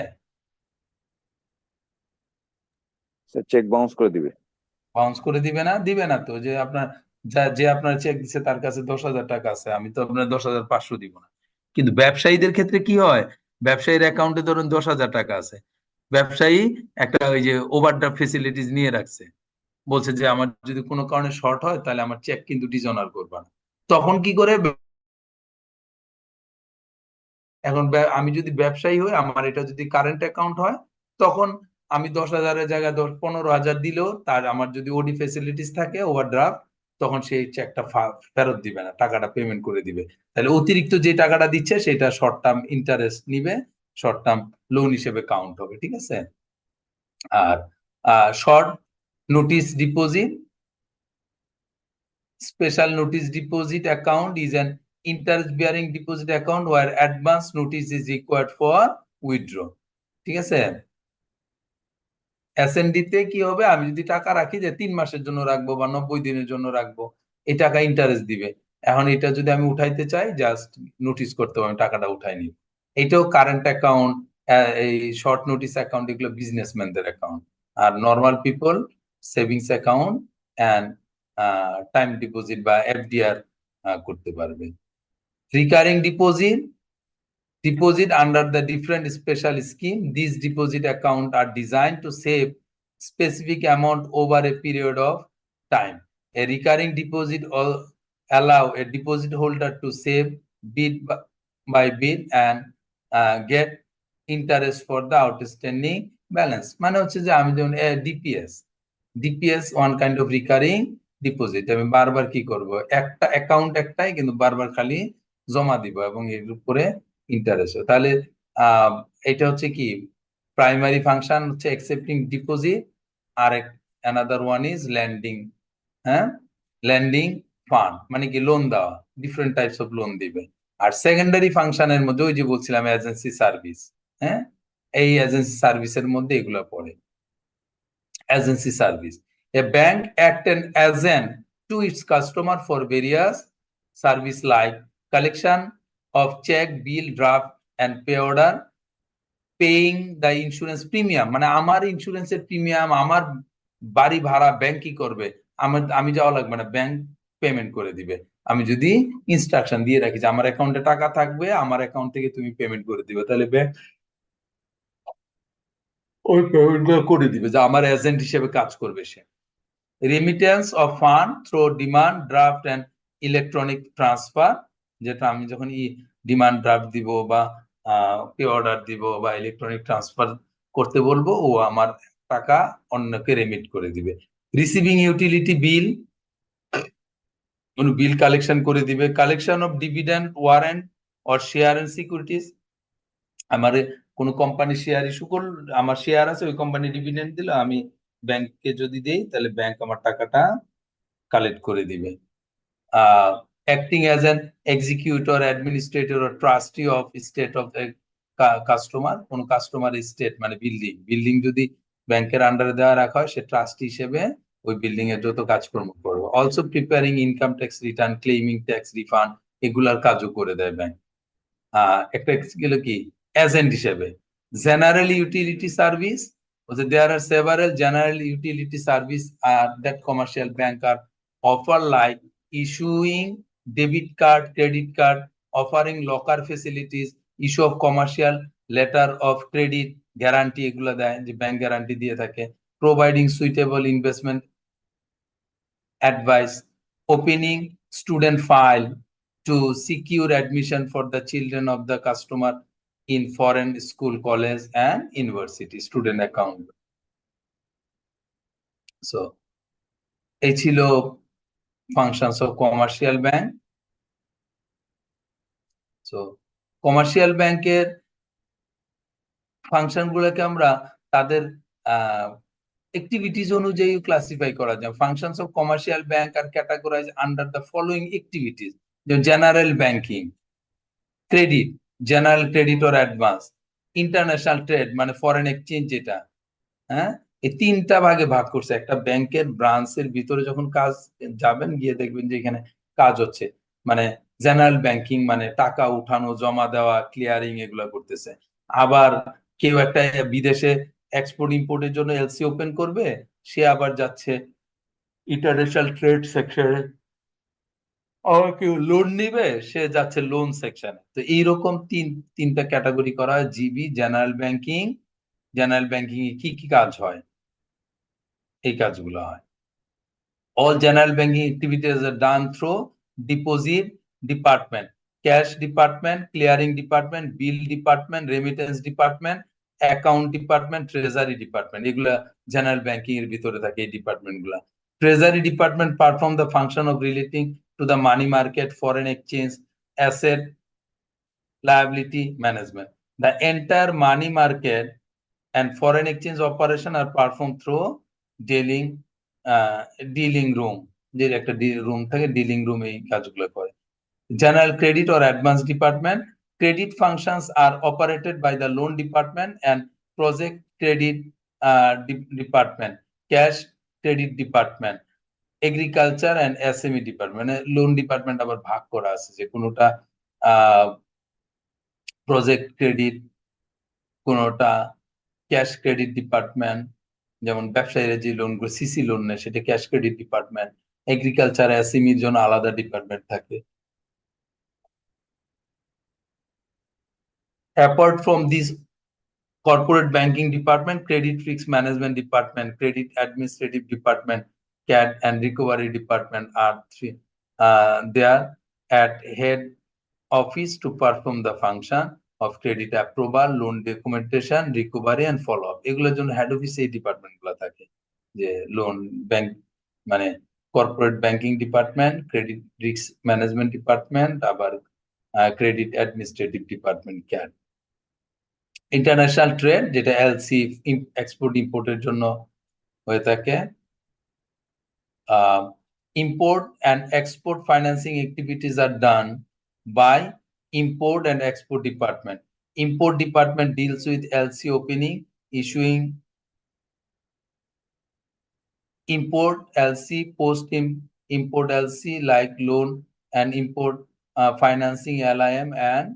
চেক বাউন্স করে দিবে। বাউন্স করে দিবে না তো, যে আপনার যে আপনার চেক দিচ্ছে তার কাছে 10,000 টাকা আছে, আমি তো আপনার 10,500 দিব না। কিন্তু ব্যবসায়ীদের ক্ষেত্রে কি হয়, ব্যবসায়ীর অ্যাকাউন্টে ধরুন 10,000 টাকা আছে, ব্যবসায়ী একটা ওই যে ওভারড্রাফট ফেসিলিটিস নিয়ে রাখছে, বলছে যে আমার যদি কোনো কারণে শর্ট হয় তাহলে আমার চেক কিন্তু ডিসঅনার করবা না। তখন কি করে, এখন আমি যদি ব্যবসায়ী হই, আমার এটা যদি কারেন্ট অ্যাকাউন্ট হয়, তখন আমি 10,000-এর জায়গায় 15,000 দিলেও তার আমার যদি ওডি ফেসিলিটিস থাকে ওভারড্রাফট, তখন সেই চেকটা ফেরত দিবে না, টাকাটা পেমেন্ট করে দিবে। তাহলে অতিরিক্ত যে টাকাটা দিচ্ছে সেটা শর্ট টার্ম ইন্টারেস্ট নিবে, শর্ট টার্ম লোন হিসেবে কাউন্ট হবে, ঠিক আছে। আর short notice deposit, special notice deposit account is an interest bearing deposit account where advance notice is required for withdraw, ঠিক আছে। এসএনডি তে কি হবে, আমি যদি টাকা রাখি যে 3 মাসের জন্য রাখবো বা 90 দিনের জন্য রাখবো, এই টাকা ইন্টারেস্ট দিবে। এখন এটা যদি আমি উঠাইতে চাই, জাস্ট নোটিস করতে হবে আমি টাকাটা উঠাই নিব। এটাও কারেন্ট অ্যাকাউন্ট, এই শর্ট নোটিস অ্যাকাউন্ট, এগুলো বিজনেসম্যানদের অ্যাকাউন্ট। আর normal people savings account and time deposit বা এফডিআর করতে পারবে। Recurring deposit under the different special scheme. These deposit accounts are designed to save specific amount over a period of time. A recurring deposit allow a deposit holder to save bit by bit and get interest for the outstanding balance. মানে হচ্ছে যে আমি যেমন DPS one kind of recurring deposit, আমি বারবার কি করব, একটা অ্যাকাউন্ট একটাই, কিন্তু বারবার খালি জমা দিব এবং এর উপরে ইন্টারেস্ট। তাহলে এটা হচ্ছে কি, প্রাইমারি ফাংশন হচ্ছে অ্যাকসেপ্টিং ডিপোজিট, আর অ্যানাদার ওয়ান ইজ ল্যান্ডিং, হ্যাঁ, ল্যান্ডিং ফান্ড মানে কি লোন দেওয়া, ডিফারেন্ট টাইপস অফ লোন দিবে। আর সেকেন্ডারি ফাংশনের মধ্যে ওই যে বলছিলাম এজেন্সি সার্ভিস, হ্যাঁ, এই এজেন্সি সার্ভিসের মধ্যে এগুলো পড়ে। Agency service, a bank act an agent to its customer for various service like collection of check, bill, draft and pay order, paying the insurance premium, মানে আমার ইন্স্যুরেন্সের প্রিমিয়াম, আমার বাড়ি ভাড়া ব্যাংক কি করবে, আমি যাওয়া লাগবে না, ব্যাংক পেমেন্ট করে দিবে। আমি যদি ইনস্ট্রাকশন দিয়ে রাখি যে আমার অ্যাকাউন্টে টাকা থাকবে, আমার অ্যাকাউন্ট থেকে তুমি পেমেন্ট করে দিবে, তাহলে ব্যাংক ওই পেমেন্ট করে দিবে, যে আমার এজেন্ট হিসেবে কাজ করবে সে। Remittance of fund through demand draft and electronic transfer, যেটা আমি যখন ডিমান্ড ড্রাফট দিব বা পে অর্ডার দিব বা ইলেকট্রনিক ট্রান্সফার করতে বলবো, ও আমার টাকা অন্যকে রেমিট করে দিবে। রিসিভিং ইউটিলিটি বিল, কোন বিল কালেকশন করে দিবে। Collection of dividend, warrant or share and securities, আমার কোন কোম্পানি শেয়ার ইস্যু করল, আমার শেয়ার আছে, ওই কোম্পানি ডিভিডেন্ড দিল, আমি ব্যাংককে যদি দেই তাহলে ব্যাংক আমার টাকাটা কালেক্ট করে দিবে। Acting as an executor, administrator or trustee of state of customer, কোন কাস্টমার স্টেট মানে বিল্ডিং যদি ব্যাংকের আন্ডারে দেওয়া রাখা হয়, সে ট্রাস্টি হিসেবে ওই বিল্ডিং এর যত কাজকর্ম করবে। Also preparing income tax return, claiming tax refund, এগুলার কাজও করে দেয় ব্যাংক। একটা গেল কি এজেন্ট হিসেবে। General utility service, there are several general utility service that commercial bank are offer, like issuing debit card, credit card, offering locker facilities, issue of commercial letter of credit, guarantee এগুলো দেয়, যে bank guarantee দিয়ে থাকে। providing suitable investment advice, opening student file to secure admission for the children of the customer in foreign school, college and university, student account. So এই ছিল functions of commercial bank. So commercial banker function গুলোকে আমরা তাদের activities অনুযায়ী classify করা যায়। functions of commercial bank are categorized under the following activities: general banking, credit, general credit or advance, international trade মানে foreign exchange, যেটা, হ্যাঁ, এই তিনটা ভাগে ভাগ করছে। একটা ব্যাংকের ব্রাঞ্চের ভিতরে যখন কাজ যাবেন, গিয়ে দেখবেন যে এখানে কাজ হচ্ছে, মানে জেনারেল ব্যাংকিং মানে টাকা উঠানো, জমা দেওয়া, ক্লিয়ারিং এগুলা করতেছে। আবার কেউ একটা বিদেশে এক্সপোর্ট ইম্পোর্টের জন্য এলসি ওপেন করবে, সে আবার যাচ্ছে ইন্টারন্যাশনাল ট্রেড সেকশনে। আবার কেউ লোন নিবে, সে যাচ্ছে লোন সেকশনে। তো এইরকম তিনটা ক্যাটাগরি করা হয়। GB, general banking. General banking এ কি কি কাজ হয়? এই কাজগুলো হয়। All general banking activities are done through deposit department, cash department, clearing department, bill department, remittance department, account department, treasury department. এগুলা general banking এর ভিতরে থাকে এই ডিপার্টমেন্ট গুলা। Treasury department perform the function of relating to the money market, foreign exchange, asset, liability management. The entire money market and foreign exchange operation are performed through dealing room, যে একটা room থাকে, dealing room এই কাজগুলো করে। General credit or advance department, credit functions are operated by the loan department and project credit department, cash credit department, agriculture and SME department. Loan department আবার ভাগ করা আছে, যে কোনোটা প্রজেক্ট ক্রেডিট, কোনোটা ক্যাশ ক্রেডিট ডিপার্টমেন্ট, যেমন ব্যবসায়ীরা যে লোনগুলো সিসি লোন নেয় সেটা ক্যাশ ক্রেডিট ডিপার্টমেন্ট। এগ্রিকালচার এসএমইর জন্য আলাদা ডিপার্টমেন্ট থাকে। Apart from this corporate banking department, credit risk management department, credit administrative department, CAD and recovery department are there at head office to perform the function of credit approval, loan documentation, recovery and follow up. এগুলোর জন্য head office এই department গুলো থাকে, যে loan bank মানে corporate banking department, credit risk management department, আবার credit administrative department, CAD. International trade, যেটা LC export ইম্পোর্টের জন্য হয়ে থাকে। Import and export financing activities are done by import and export department. Import department deals with LC opening, issuing import LC, post import LC like loan and import financing LIM and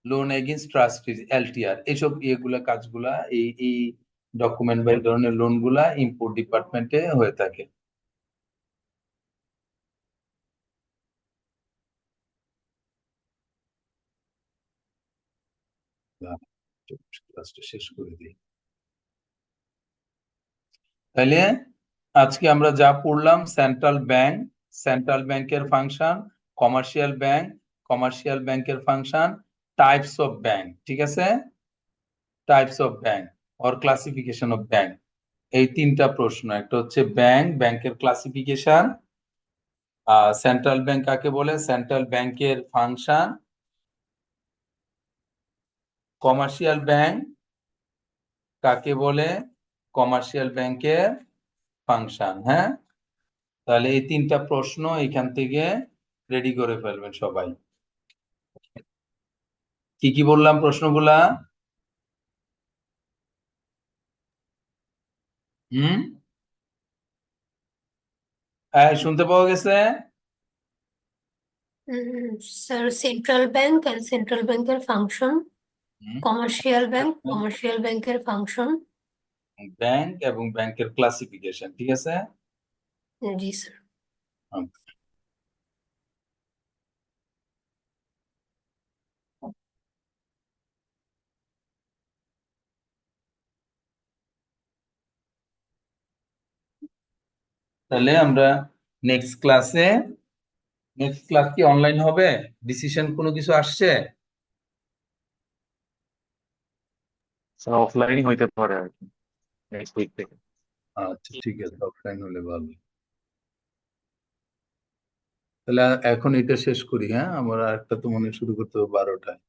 loan against trustees LTR. এসব ইয়েগুলা কাজগুলা এই document বা এই ধরনের লোনগুলা import ডিপার্টমেন্টে হয়ে থাকে। ক্লাসটা শেষ করে দিই। তাহলে আজকে আমরা যা পড়লাম, সেন্ট্রাল ব্যাংকের ফাংশন, কমার্শিয়াল ব্যাংকের ফাংশন, টাইপস অফ ব্যাংক, ঠিক আছে, types of bank or classification of bank. এই তিনটা প্রশ্ন, একটা হচ্ছে ব্যাংকের ক্লাসিফিকেশন, সেন্ট্রাল ব্যাংক কাকে বলে, সেন্ট্রাল ব্যাংকের ফাংশন, কমার্শিয়াল ব্যাংক কাকে বলে, কমার্শিয়াল ব্যাংকের ফাংশন। হ্যাঁ, তাহলে এই তিনটা প্রশ্ন এখান থেকে রেডি করে ফেলবেন সবাই। কি কি বললাম প্রশ্নগুলা? শুনতে পাওয়া গেছে? Sir, central bank and central ব্যাংকের ফাংশন, কমার্শিয়াল ব্যাংকের ফাংশন, ব্যাংক এবং ব্যাংকের ক্লাসিফিকেশন, ঠিক আছে। জি স্যার। তাহলে আমরা নেক্সট ক্লাস কি অনলাইন হবে? ডিসিশন কোনো কিছু আসছে? স্যার অফলাইনই হইতে পারে আর কি, নেক্সট উইক থেকে। আচ্ছা ঠিক আছে, অফলাইন হলে ভালো। তাহলে এখন এটা শেষ করি। হ্যাঁ, আমরা একটা তো মনে শুরু করতে হবে 12টায়।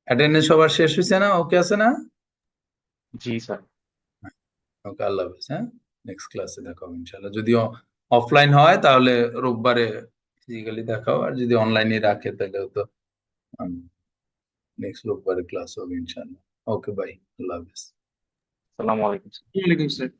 অ্যাটেন্ডেন্স সবার শেষ হয়েছে না? ওকে আছে না? জি স্যার। ওকে, আল্লাহ হাফেজ। হ্যাঁ, নেক্সট ক্লাসে দেখা হবে ইনশাআল্লাহ। যদি অফলাইন হয় তাহলে রোববারে ফিজিক্যালি দেখাও, আর যদি অনলাইনে রাখে তাহলে তো নেক্সট রোববারে ক্লাস হবে ইনশাআল্লাহ। ওকে, বাই, আল্লাহ হাফেজ। আসসালামু আলাইকুম। ওয়ালাইকুম স্যার।